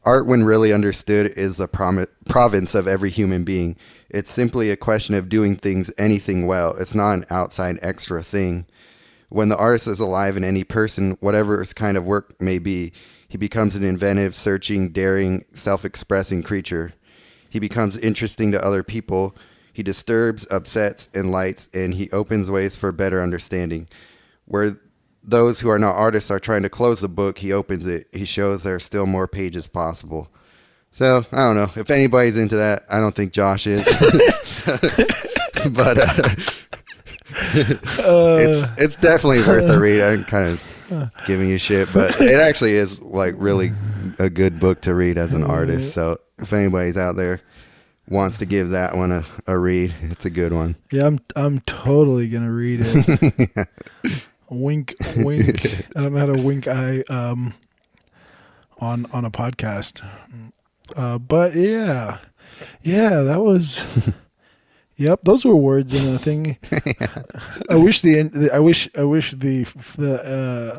Art, when really understood, is the province of every human being. It's simply a question of doing anything well. It's not an outside extra thing. When the artist is alive in any person, whatever his kind of work may be, he becomes an inventive, searching, daring, self-expressing creature. He becomes interesting to other people. He disturbs, upsets, enlightens, and he opens ways for better understanding. Where those who are not artists are trying to close the book, he opens it. He shows there are still more pages possible. So, I don't know. If anybody's into that, I don't think Josh is. But it's definitely worth a read. I'm kind of giving you shit, but it actually is like really a good book to read as an artist. So, if anybody's out there wants to give that one a read, it's a good one. Yeah, I'm totally going to read it. Yeah. Wink, wink. I don't know how to wink eye on a podcast. But yeah, that was. Yep, those were words in a thing. Yeah. I wish the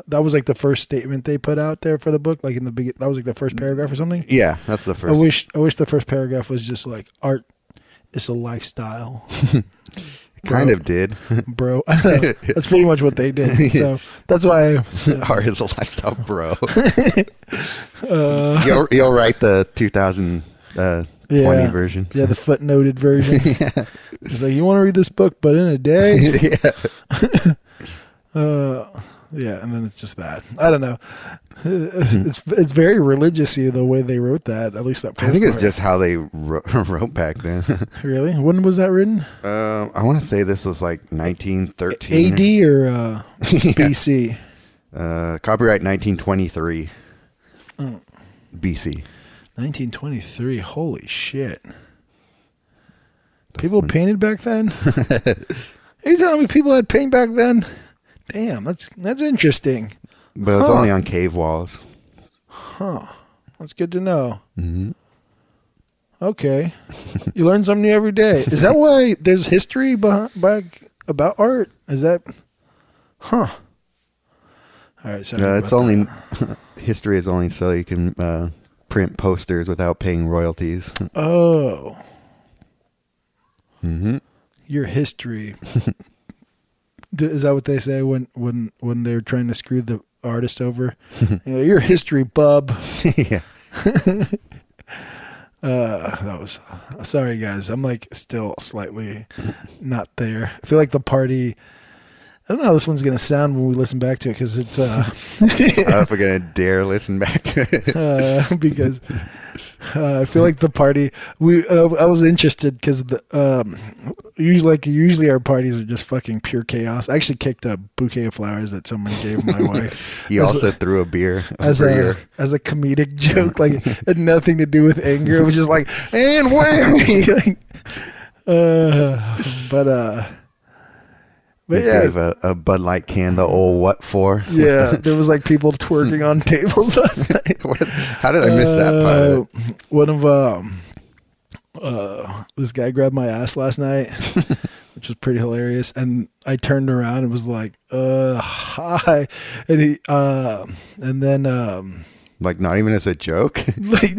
that was like the first statement they put out there for the book, like in the that was like the first paragraph or something. Yeah, that's the first. I wish the first paragraph was just like art is a lifestyle. Kind of did, bro. I know. That's pretty much what they did. So that's why art is a lifestyle, bro. You'll write the 2020 version. Yeah, the footnoted version. Yeah. It's like, you want to read this book, but in a day. Yeah, and then it's just that. I don't know. It's very religious-y the way they wrote that. At least that. I think it's just how they wrote back then. Really? When was that written? I want to say this was like 1913. AD or BC? Copyright 1923. Oh. BC. 1923. Holy shit! People painted back then. Are you telling me people had paint back then? Damn, that's interesting. But it was only on cave walls. Huh. That's good to know. Mm-hmm. Okay. You learn something new every day. Is that why there's history about art? Is that... Huh. All right, sorry. It's only... History is only so you can print posters without paying royalties. Oh. Mm-hmm. Your history. Is that what they say when they're trying to screw the artist over? Your history, bub. Yeah. That was... Sorry, guys. I'm like still slightly not there. I feel like the party... I don't know how this one's going to sound when we listen back to it because it's... I don't know if we're going to dare listen back to it. Because I feel like the party... I was interested because usually our parties are just fucking pure chaos. I actually kicked a bouquet of flowers that someone gave my wife. You also threw a beer as a comedic joke. Like, it had nothing to do with anger. It was just like, and whammy! But yeah, gave a Bud Light can the old what for? Yeah, there was like people twerking on tables last night. How did I miss that part of it? One of this guy grabbed my ass last night, which was pretty hilarious. And I turned around and was like, hi. And he and then like not even as a joke?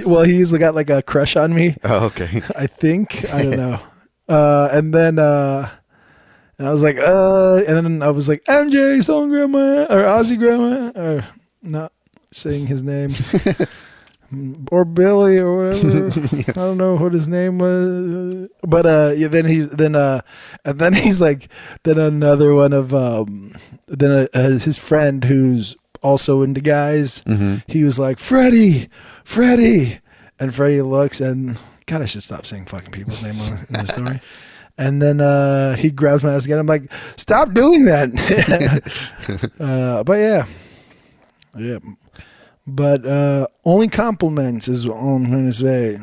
well, he's got like a crush on me. Oh, okay. I think. I don't know. And then and I was like, and then I was like, MJ, someone grab my ass, or Ozzy grab my ass, or not saying his name, or Billy or whatever. I don't know what his name was, but yeah. And then he's like, then another one of his friend who's also into guys. Mm-hmm. He was like, Freddie, and Freddie looks and God, I should stop saying fucking people's name in the story. And then he grabs my ass again. I'm like, stop doing that. But yeah. But only compliments is all I'm going to say.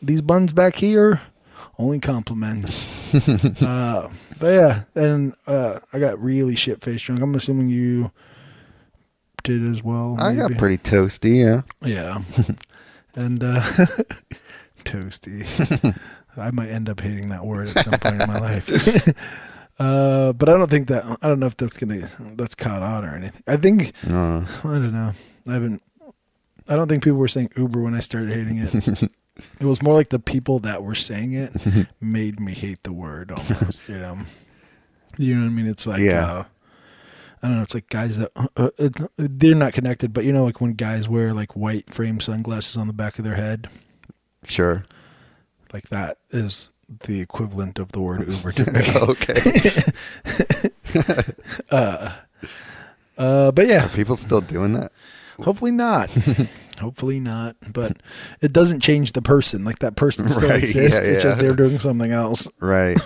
These buns back here, only compliments. But yeah, and I got really shit-faced drunk. I'm assuming you did as well. I got pretty toasty, yeah. Yeah. And toasty. I might end up hating that word at some point in my life. But I don't know if that's caught on or anything. I think, I don't know. I don't think people were saying Uber when I started hating it. It was more like the people that were saying it made me hate the word almost, you know? You know what I mean? It's like, I don't know. It's like guys that, they're not connected, but you know, like when guys wear like white frame sunglasses on the back of their head. Sure. Like that is the equivalent of the word Uber to me. Okay. But yeah. Are people still doing that? Hopefully not. Hopefully not. But it doesn't change the person. Like that person still exists. Yeah, it's just they're doing something else. Right.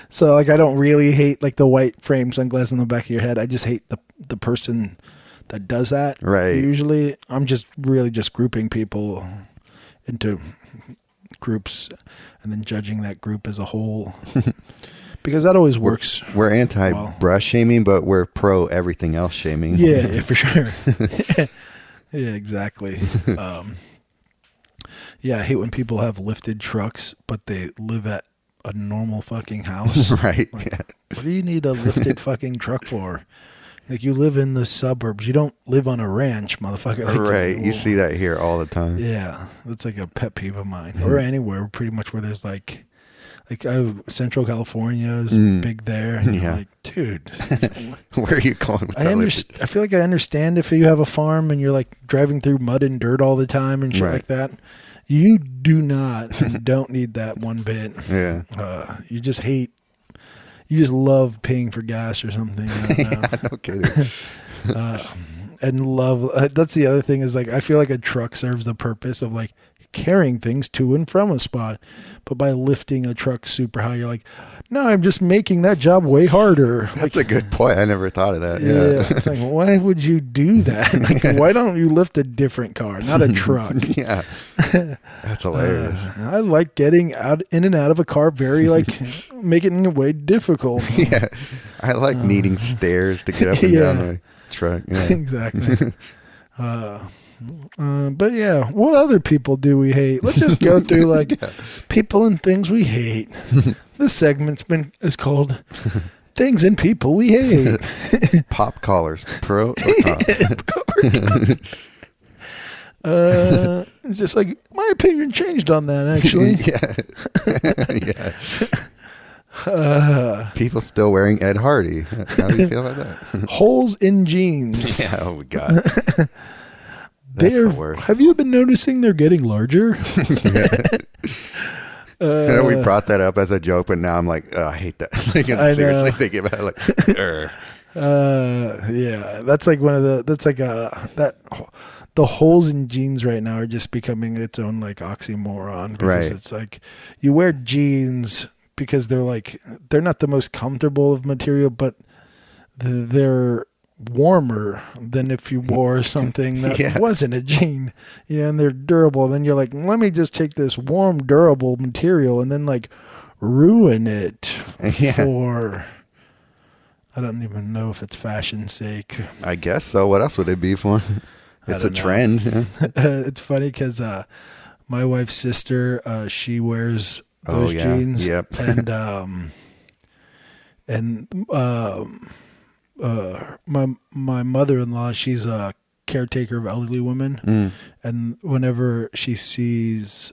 So like I don't really hate like the white frame sunglasses on the back of your head. I just hate the person that does that. Right. Usually I'm just really just grouping people into groups and then judging that group as a whole because that always works. We're anti-brush shaming, but we're pro everything else shaming. Yeah, for sure. Yeah, exactly. Yeah, I hate when people have lifted trucks, but they live at a normal fucking house. Right. Like, what do you need a lifted fucking truck for? Like, you live in the suburbs. You don't live on a ranch, motherfucker. Like, right. You see that here all the time. Yeah. That's like a pet peeve of mine. Or anywhere, pretty much where there's like Central California is big there. And you're like, dude. Where are you going with that? I feel like I understand if you have a farm and you're like driving through mud and dirt all the time and shit like that. You do not. You don't need that one bit. Yeah. You just love paying for gas or something. I don't know. Yeah, no kidding. And love, that's the other thing is like, I feel like a truck serves the purpose of like carrying things to and from a spot. But by lifting a truck super high, you're like, no, I'm just making that job way harder. That's a good point. I never thought of that. Yeah. It's like, why would you do that? Like, why don't you lift a different car, not a truck? Yeah. That's hilarious. I like getting in and out of a car very like making it way difficult. Yeah. I like needing stairs to get up and down. truck. Yeah. Exactly. But yeah, what other people do we hate? Let's just go through like people and things we hate. This segment's is called "Things and People We Hate." Pop collars, pro or con? It's just like my opinion changed on that actually. Yeah. People still wearing Ed Hardy. How do you feel about that? Holes in jeans. Yeah. Oh my God. That's the worst. Have you been noticing they're getting larger? I know we brought that up as a joke, but now I'm like, oh, I hate that. Like, I'm seriously thinking about it. Like, yeah, that's like the holes in jeans right now are just becoming its own like oxymoron because it's like you wear jeans because they're not the most comfortable of material, but they're warmer than if you wore something that wasn't a jean, and they're durable. Then you're like, let me just take this warm, durable material and then like ruin it for, I don't even know if it's fashion's sake. I guess so. What else would it be for? It's a trend. Yeah. It's funny because my wife's sister, she wears those jeans, my mother-in-law, she's a caretaker of elderly women, and whenever she sees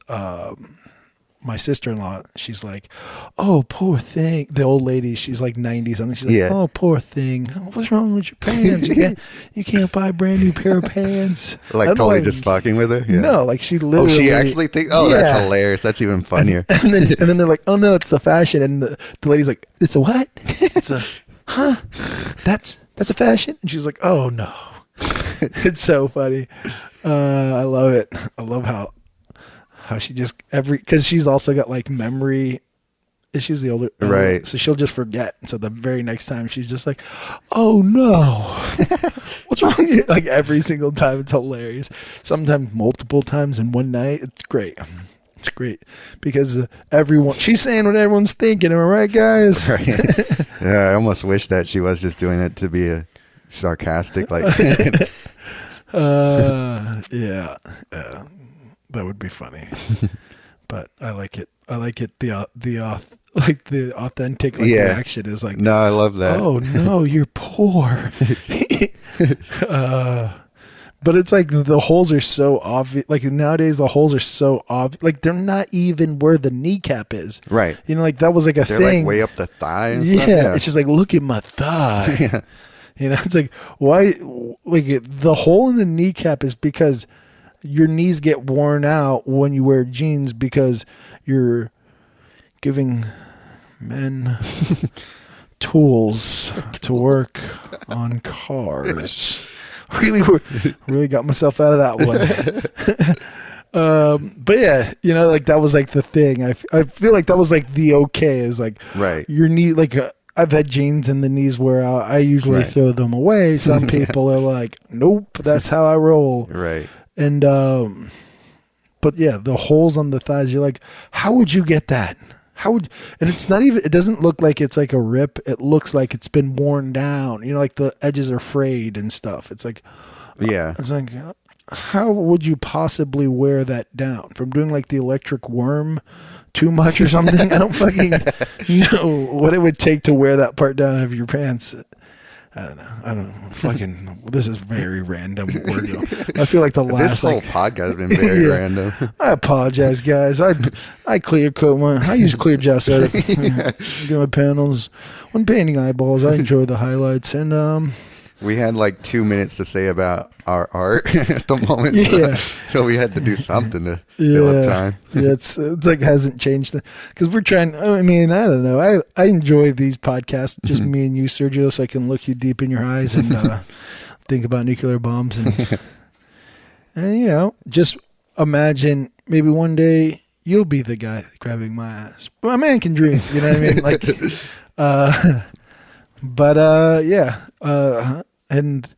my sister-in-law, she's like, "Oh, poor thing." The old lady, she's like 90 something. She's like, "Oh, poor thing. What's wrong with your pants? You can't buy a brand new pair of pants." Like totally just fucking with her. Yeah. No, like she literally. Oh, she actually thinks. Oh, that's hilarious. That's even funnier. And then they're like, "Oh no, it's the fashion." And the lady's like, "It's a what?" It's a, huh? That's a fashion. And she's like, "Oh no." It's so funny. I love it. I love how she just because she's also got like memory issues, the older, right? So she'll just forget. So the very next time she's just like, "Oh no, what's wrong with you?" Like every single time. It's hilarious. Sometimes multiple times in one night. It's great. It's great because she's saying what everyone's thinking. Am I right, guys? Right. Yeah, I almost wish that she was just doing it to be a sarcastic, like. That would be funny. But I like it. I like it. The authentic reaction is like, no, I love that. "Oh no, you're poor." But it's like the holes are so obvious. Like nowadays, the holes are so obvious. Like they're not even where the kneecap is. Right. Like that was like a thing. They're like way up the thigh and stuff. Yeah. It's just like, look at my thigh. Yeah. It's like, why? Like the hole in the kneecap is because your knees get worn out when you wear jeans because you're giving men tools to work on cars. Really got myself out of that one. But yeah, like that was like the thing. I feel like that was like the okay is like your knee. Like I've had jeans and the knees wear out. I usually throw them away. Some people are like, nope, that's how I roll. Right. And but yeah, the holes on the thighs. You're like, how would you get that? And it's not even. It doesn't look like it's like a rip. It looks like it's been worn down. Like the edges are frayed and stuff. It's like, it's like, how would you possibly wear that down? From doing like the electric worm too much or something? I don't fucking know what it would take to wear that part down of your pants. I don't know. Fucking, this is very random. I feel like this whole podcast has been very random. I apologize, guys. I clear coat I use clear gel setup. Get my panels. When painting eyeballs, I enjoy the highlights. And we had like 2 minutes to say about our art at the moment, so we had to do something to fill up time. It's like hasn't changed because we're trying. I mean, I don't know. I enjoy these podcasts, just me and you, Sergio, so I can look you deep in your eyes and think about nuclear bombs and just imagine maybe one day you'll be the guy grabbing my ass. But a man can dream. You know what I mean? Like, and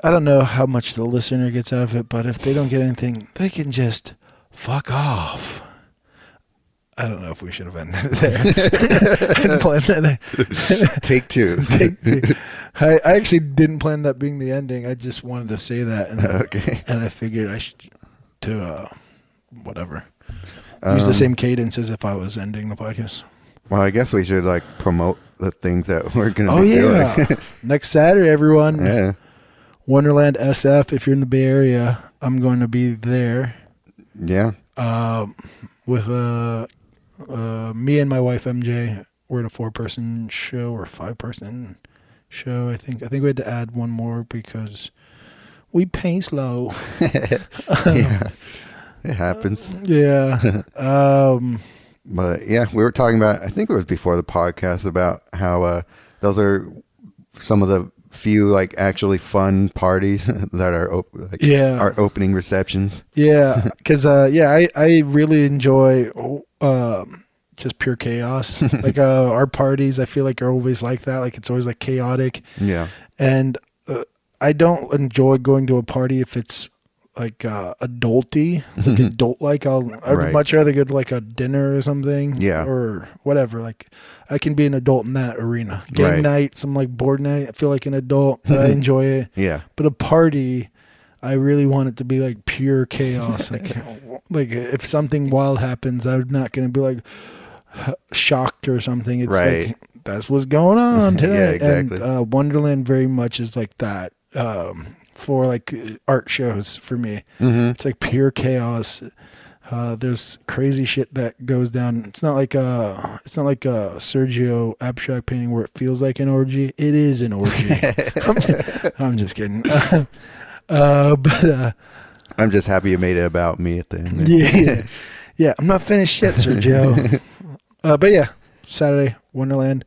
I don't know how much the listener gets out of it, but if they don't get anything, they can just fuck off. I don't know if we should have ended it there. I didn't plan that. Take two. I actually didn't plan that being the ending. I just wanted to say that, and Okay. and I figured I should whatever use the same cadence as if I was ending the podcast. Well, I guess we should like promote the things that we're gonna Oh be yeah, doing. next Saturday, everyone. Yeah. Wonderland SF. If you're in the Bay Area, I'm going to be there. Yeah. With me and my wife MJ. We're in a 4-person show or 5-person show. I think we had to add one more because we pay slow. Yeah. It happens. Yeah. But yeah, we were talking about, I think it was before the podcast, about how those are some of the few like actually fun parties that are our opening receptions. Yeah, because I really enjoy just pure chaos. Like our parties, I feel like are always like that. Like it's always like chaotic. Yeah. And I don't enjoy going to a party if it's like adulty, like adult like. I'd much rather go to like a dinner or something. Yeah. Or whatever. Like I can be an adult in that arena. Game night, some like board night. I feel like an adult, but I enjoy it. Yeah. But a party, I really want it to be like pure chaos. like if something wild happens, I'm not gonna be like shocked or something. It's like that's what's going on today. Yeah, exactly. And Wonderland very much is like that. For like art shows for me. It's like pure chaos. There's crazy shit that goes down. It's not like Sergio abstract painting where it feels like an orgy. It is an orgy. I'm just kidding. But I'm just happy you made it about me at the end. Yeah. I'm not finished yet, Sergio. But yeah, Saturday, Wonderland.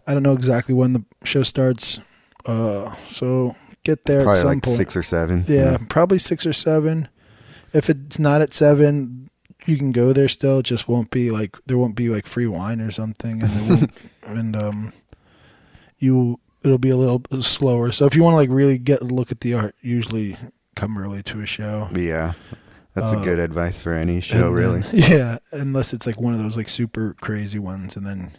I don't know exactly when the show starts. So get there Probably at some like point. 6 or 7. Yeah, probably 6 or 7. If it's not at 7, you can go there still. It just won't be like there won't be like free wine or something, and there won't, it'll be a little slower. So if you want to like really get a look at the art, usually come early to a show. Yeah. That's a good advice for any show, really. Yeah, unless it's like one of those like super crazy ones, and then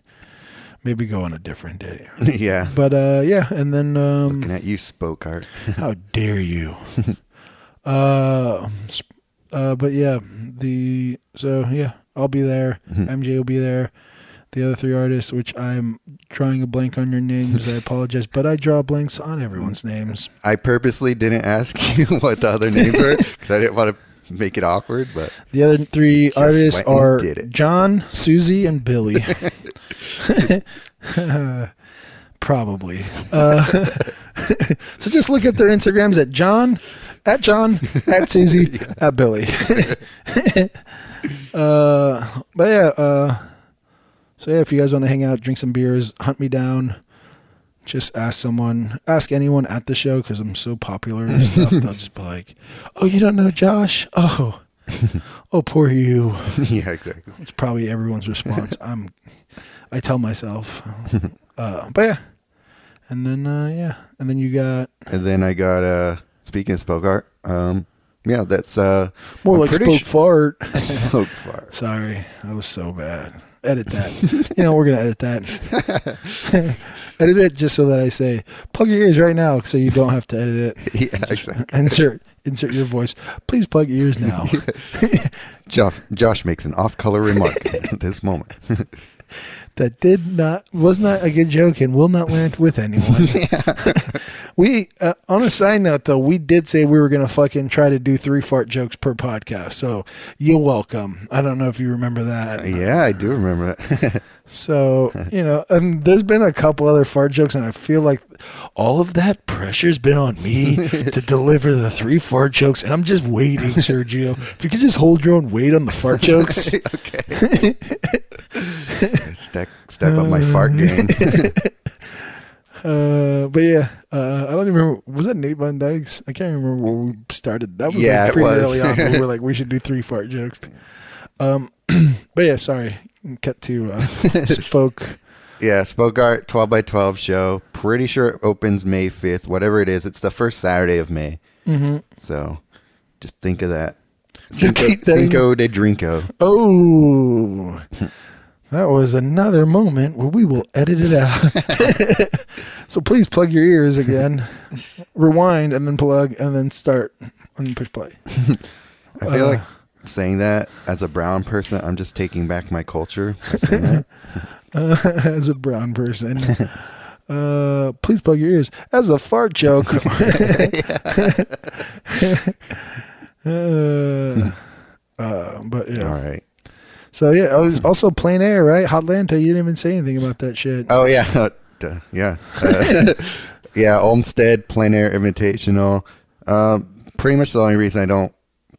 maybe go on a different day. Yeah. But yeah, and then looking at you, spoke art. How dare you? But yeah, I'll be there. MJ will be there. The other 3 artists, which I'm drawing a blank on your names, I apologize, but I draw blanks on everyone's names. I purposely didn't ask you what the other names were because I didn't want to make it awkward. But the other 3 artists are John, Susie, and Billy. Probably. So just look at their Instagrams at John, at Susie, at Billy. But yeah, so yeah, if you guys want to hang out, drink some beers, hunt me down, just ask anyone at the show, because I'm so popular and stuff. They'll just be like, "Oh, you don't know Josh? Oh, poor you." Yeah, exactly. It's probably everyone's response. I tell myself. But yeah. And then and then you got. And then I got speaking of spoke art. Yeah, that's more like spoke fart. Spoke fart. Sorry, that was so bad. Edit that. We're gonna edit that. Edit it just so that I say plug your ears right now, so you don't have to edit it. Yeah, exactly. Insert your voice. Please plug your ears now. Josh makes an off-color remark at this moment. That was not a good joke and will not land with anyone. We, on a side note though, we did say we were going to fucking try to do 3 fart jokes per podcast. So you're welcome. I don't know if you remember that. Yeah, I do remember that. So, there's been a couple other fart jokes, and I feel like all of that pressure's been on me to deliver the 3 fart jokes, and I'm just waiting, Sergio. If you could just hold your own weight on the fart jokes. Okay. Step up my fart game. But yeah, I don't even remember. Was that Nate Van Dyke's? I can't remember where we started. That was like pretty early on. We were like, we should do 3 fart jokes. But yeah, sorry. Cut to spoke. Yeah, spoke art 12 by 12 show. Pretty sure it opens May 5th. Whatever it is, it's the first Saturday of May. Mm-hmm. So just think of that. Cinco de Drinko. Oh. That was another moment where we will edit it out. So please plug your ears again, rewind, and then plug, and then start, and push play. I feel like saying that as a brown person, I'm just taking back my culture by saying that. As a brown person, please plug your ears. As a fart joke. But yeah. All right. So yeah, I was also plein air, right? Hotlanta. You didn't even say anything about that shit. Oh yeah, yeah, yeah. Olmsted Plein Air Invitational. Pretty much the only reason I don't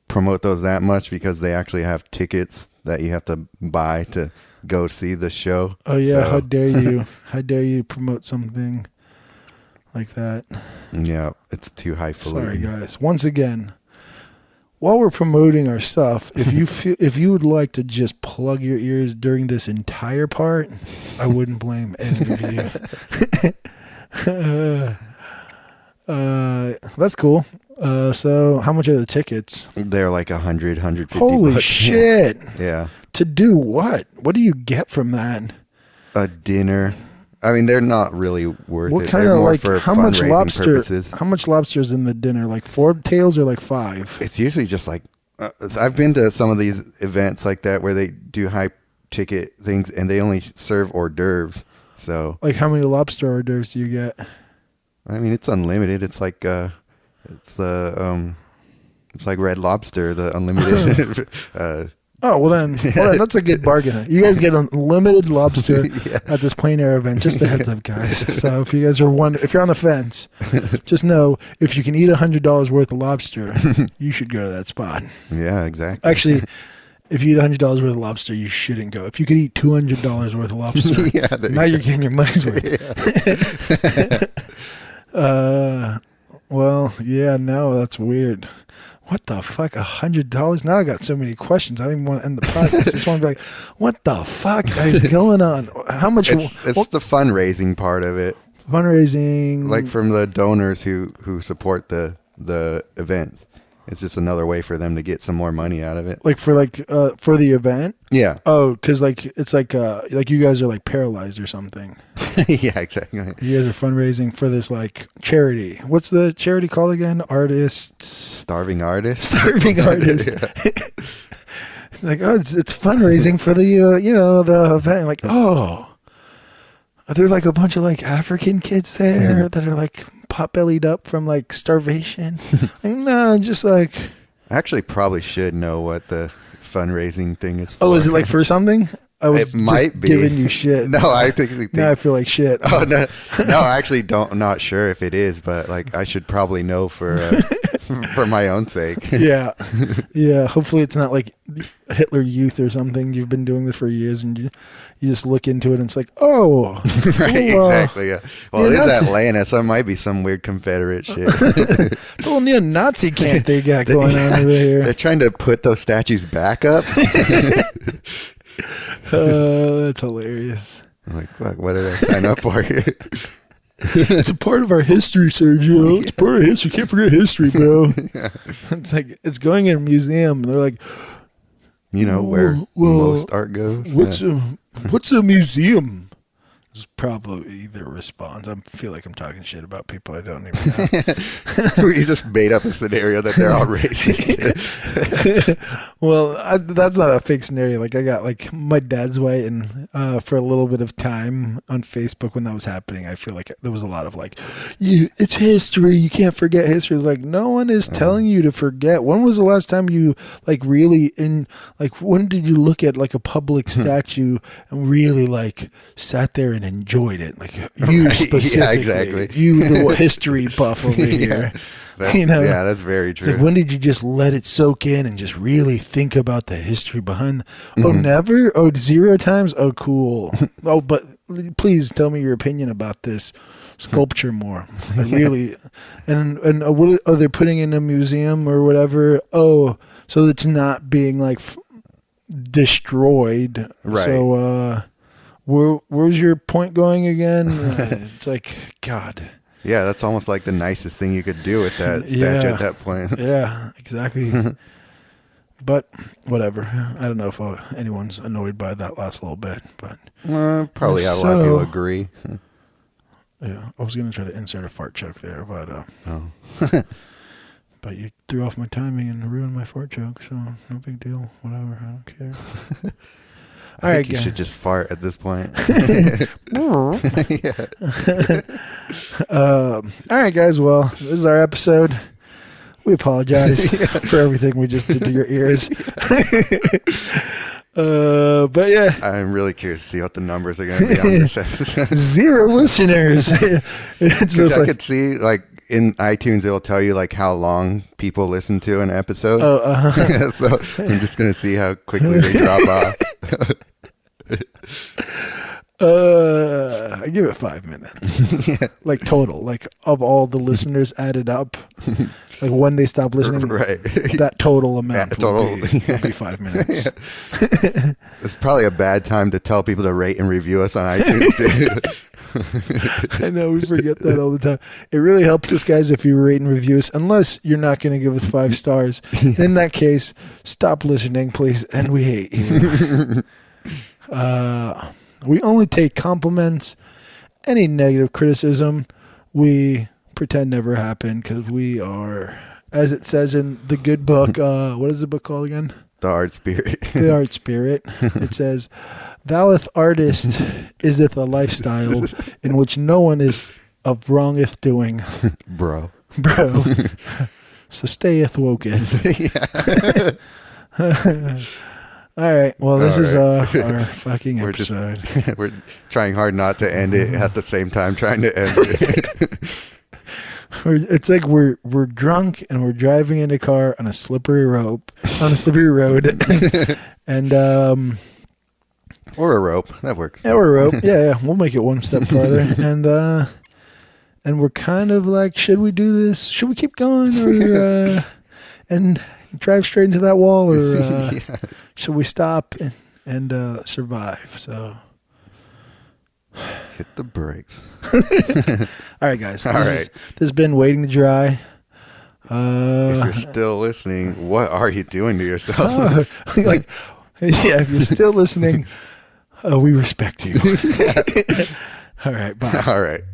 promote those that much because they actually have tickets that you have to buy to go see the show. Oh yeah, so. How dare you? How dare you promote something like that? Yeah, it's too highfalutin. Sorry guys. Once again, while we're promoting our stuff, if you would like to just plug your ears during this entire part, I wouldn't blame any of you. That's cool. So how much are the tickets? They're like 100, 150 Holy bucks. shit. Yeah. To do what? What do you get from that? A dinner. I mean, they're not really worth What it. kind They're of more like for how much fundraising lobster? purposes. How much lobster is in the dinner? Like 4 tails or like 5? It's usually just like I've been to some of these events like that where they do high ticket things and they only serve hors d'oeuvres. So Like how many lobster hors d'oeuvres do you get? I mean, it's unlimited. It's like it's like Red Lobster, the unlimited. Oh, well then that's a good bargain. You guys get unlimited lobster Yeah. at this plein air event. Just a heads up, guys. So if you guys are if you're on the fence, just know if you can eat $100 worth of lobster, you should go to that spot. Yeah, exactly. Actually, if you eat $100 worth of lobster, you shouldn't go. If you could eat $200 worth of lobster, Yeah, now you're getting your money's worth. Well, yeah, no, that's weird. What the fuck? $100? Now I got so many questions. I don't even want to end the podcast. I just want to be like, what the fuck is going on? How much? It's the fundraising part of it, fundraising? like from the donors who support the events. It's just another way for them to get some more money out of it. Like for the event? Yeah. Oh, because it's like you guys are like paralyzed or something. Yeah, exactly. You guys are fundraising for this like charity. What's the charity called again? Starving artists. Starving artists. Like, oh, it's fundraising for the the event. Like, oh, are there like a bunch of like African kids there that are like pot-bellied up from like starvation? Like, no, just like. I actually probably should know what the fundraising thing is for. Oh, is it like for something? I was It might just be giving you shit. No, I think. Now I feel like shit. Oh no, I actually I'm not sure if it is, but like I should probably know for for my own sake. Yeah. Hopefully it's not like Hitler Youth or something. You've been doing this for years, and you just look into it, and it's like, oh, right, exactly. Yeah. Well, it is Nazi. Atlanta, so it might be some weird Confederate shit. It's a little neo-Nazi camp they got going on over here. They're trying to put those statues back up. That's hilarious. I'm like, fuck, what did I sign up for? It's a part of our history, Sergio. It's part of history. Can't forget history, bro. Yeah. It's like it's going in a museum. They're like, You know where Well, most art goes. what's a museum? Is probably their response. I feel like I'm talking shit about people I don't even know. You just made up a scenario that they're all racist. Well, that's not a fake scenario. Like I got like my dad's white, and for a little bit of time on Facebook when that was happening, I feel like there was a lot of like, it's history. You can't forget history. It's like no one is telling you to forget. When was the last time you like really when did you look at like a public statue and really like sat there and enjoyed it? Like you Right, specifically, yeah, exactly. You the history buff over here. Yeah, that's very It's true. like, when did you just let it soak in and just really think about the history behind? Oh, never? Oh, 0 times? Oh, cool. Oh, but please tell me your opinion about this sculpture more. I really, and what are they putting in a museum or whatever? Oh, so it's not being like destroyed. Right. So, where's your point going again? It's like, God. Yeah, that's almost like the nicest thing you could do with that statue at that point. Yeah, exactly. But whatever. I don't know if anyone's annoyed by that last little bit, but Probably a lot of people So- agree. Yeah, I was gonna try to insert a fart joke there, but Oh. but you threw off my timing and ruined my fart joke, so no big deal. Whatever, I don't care. I think you should just fart at this point. Yeah. All right, guys. Well, this is our episode. We apologize for everything we just did to your ears. But yeah, I'm really curious to see what the numbers are going to be on this episode. 0 listeners. It's just I could see, like, in iTunes, it'll tell you, like, how long people listen to an episode. So I'm just going to see how quickly they drop off. I give it 5 minutes. Yeah. Like total, like of all the listeners added up, like when they stop listening, Right. that total amount total, will be 5 minutes. Yeah. It's probably a bad time to tell people to rate and review us on iTunes, dude. I know, we forget that all the time. It really helps us, guys, if you rate and review us, unless you're not going to give us 5 stars. In that case, stop listening, please, and we hate you. We only take compliments. Any negative criticism, we pretend never happened, because we are, as it says in the good book, what is the book called again? The Art Spirit. The Art Spirit. It says, "Thou'th artist iseth a lifestyle in which no one is of wrongeth doing." Bro. So stayeth woketh. Yeah. All right. Well, this is right. our fucking episode. We're trying hard not to end it at the same time trying to end it. It's like we're drunk and we're driving in a car on a slippery road, and Or a rope. That works. or a rope. Yeah, we'll make it one step farther, and we're kind of like, should we do this? Should we keep going, or and drive straight into that wall, or Yeah. should we stop and survive? So Hit the brakes. all right, guys. All right. This has been Waiting to Dry. If you're still listening, what are you doing to yourself? Like, yeah, if you're still listening, we respect you. All right, bye. All right.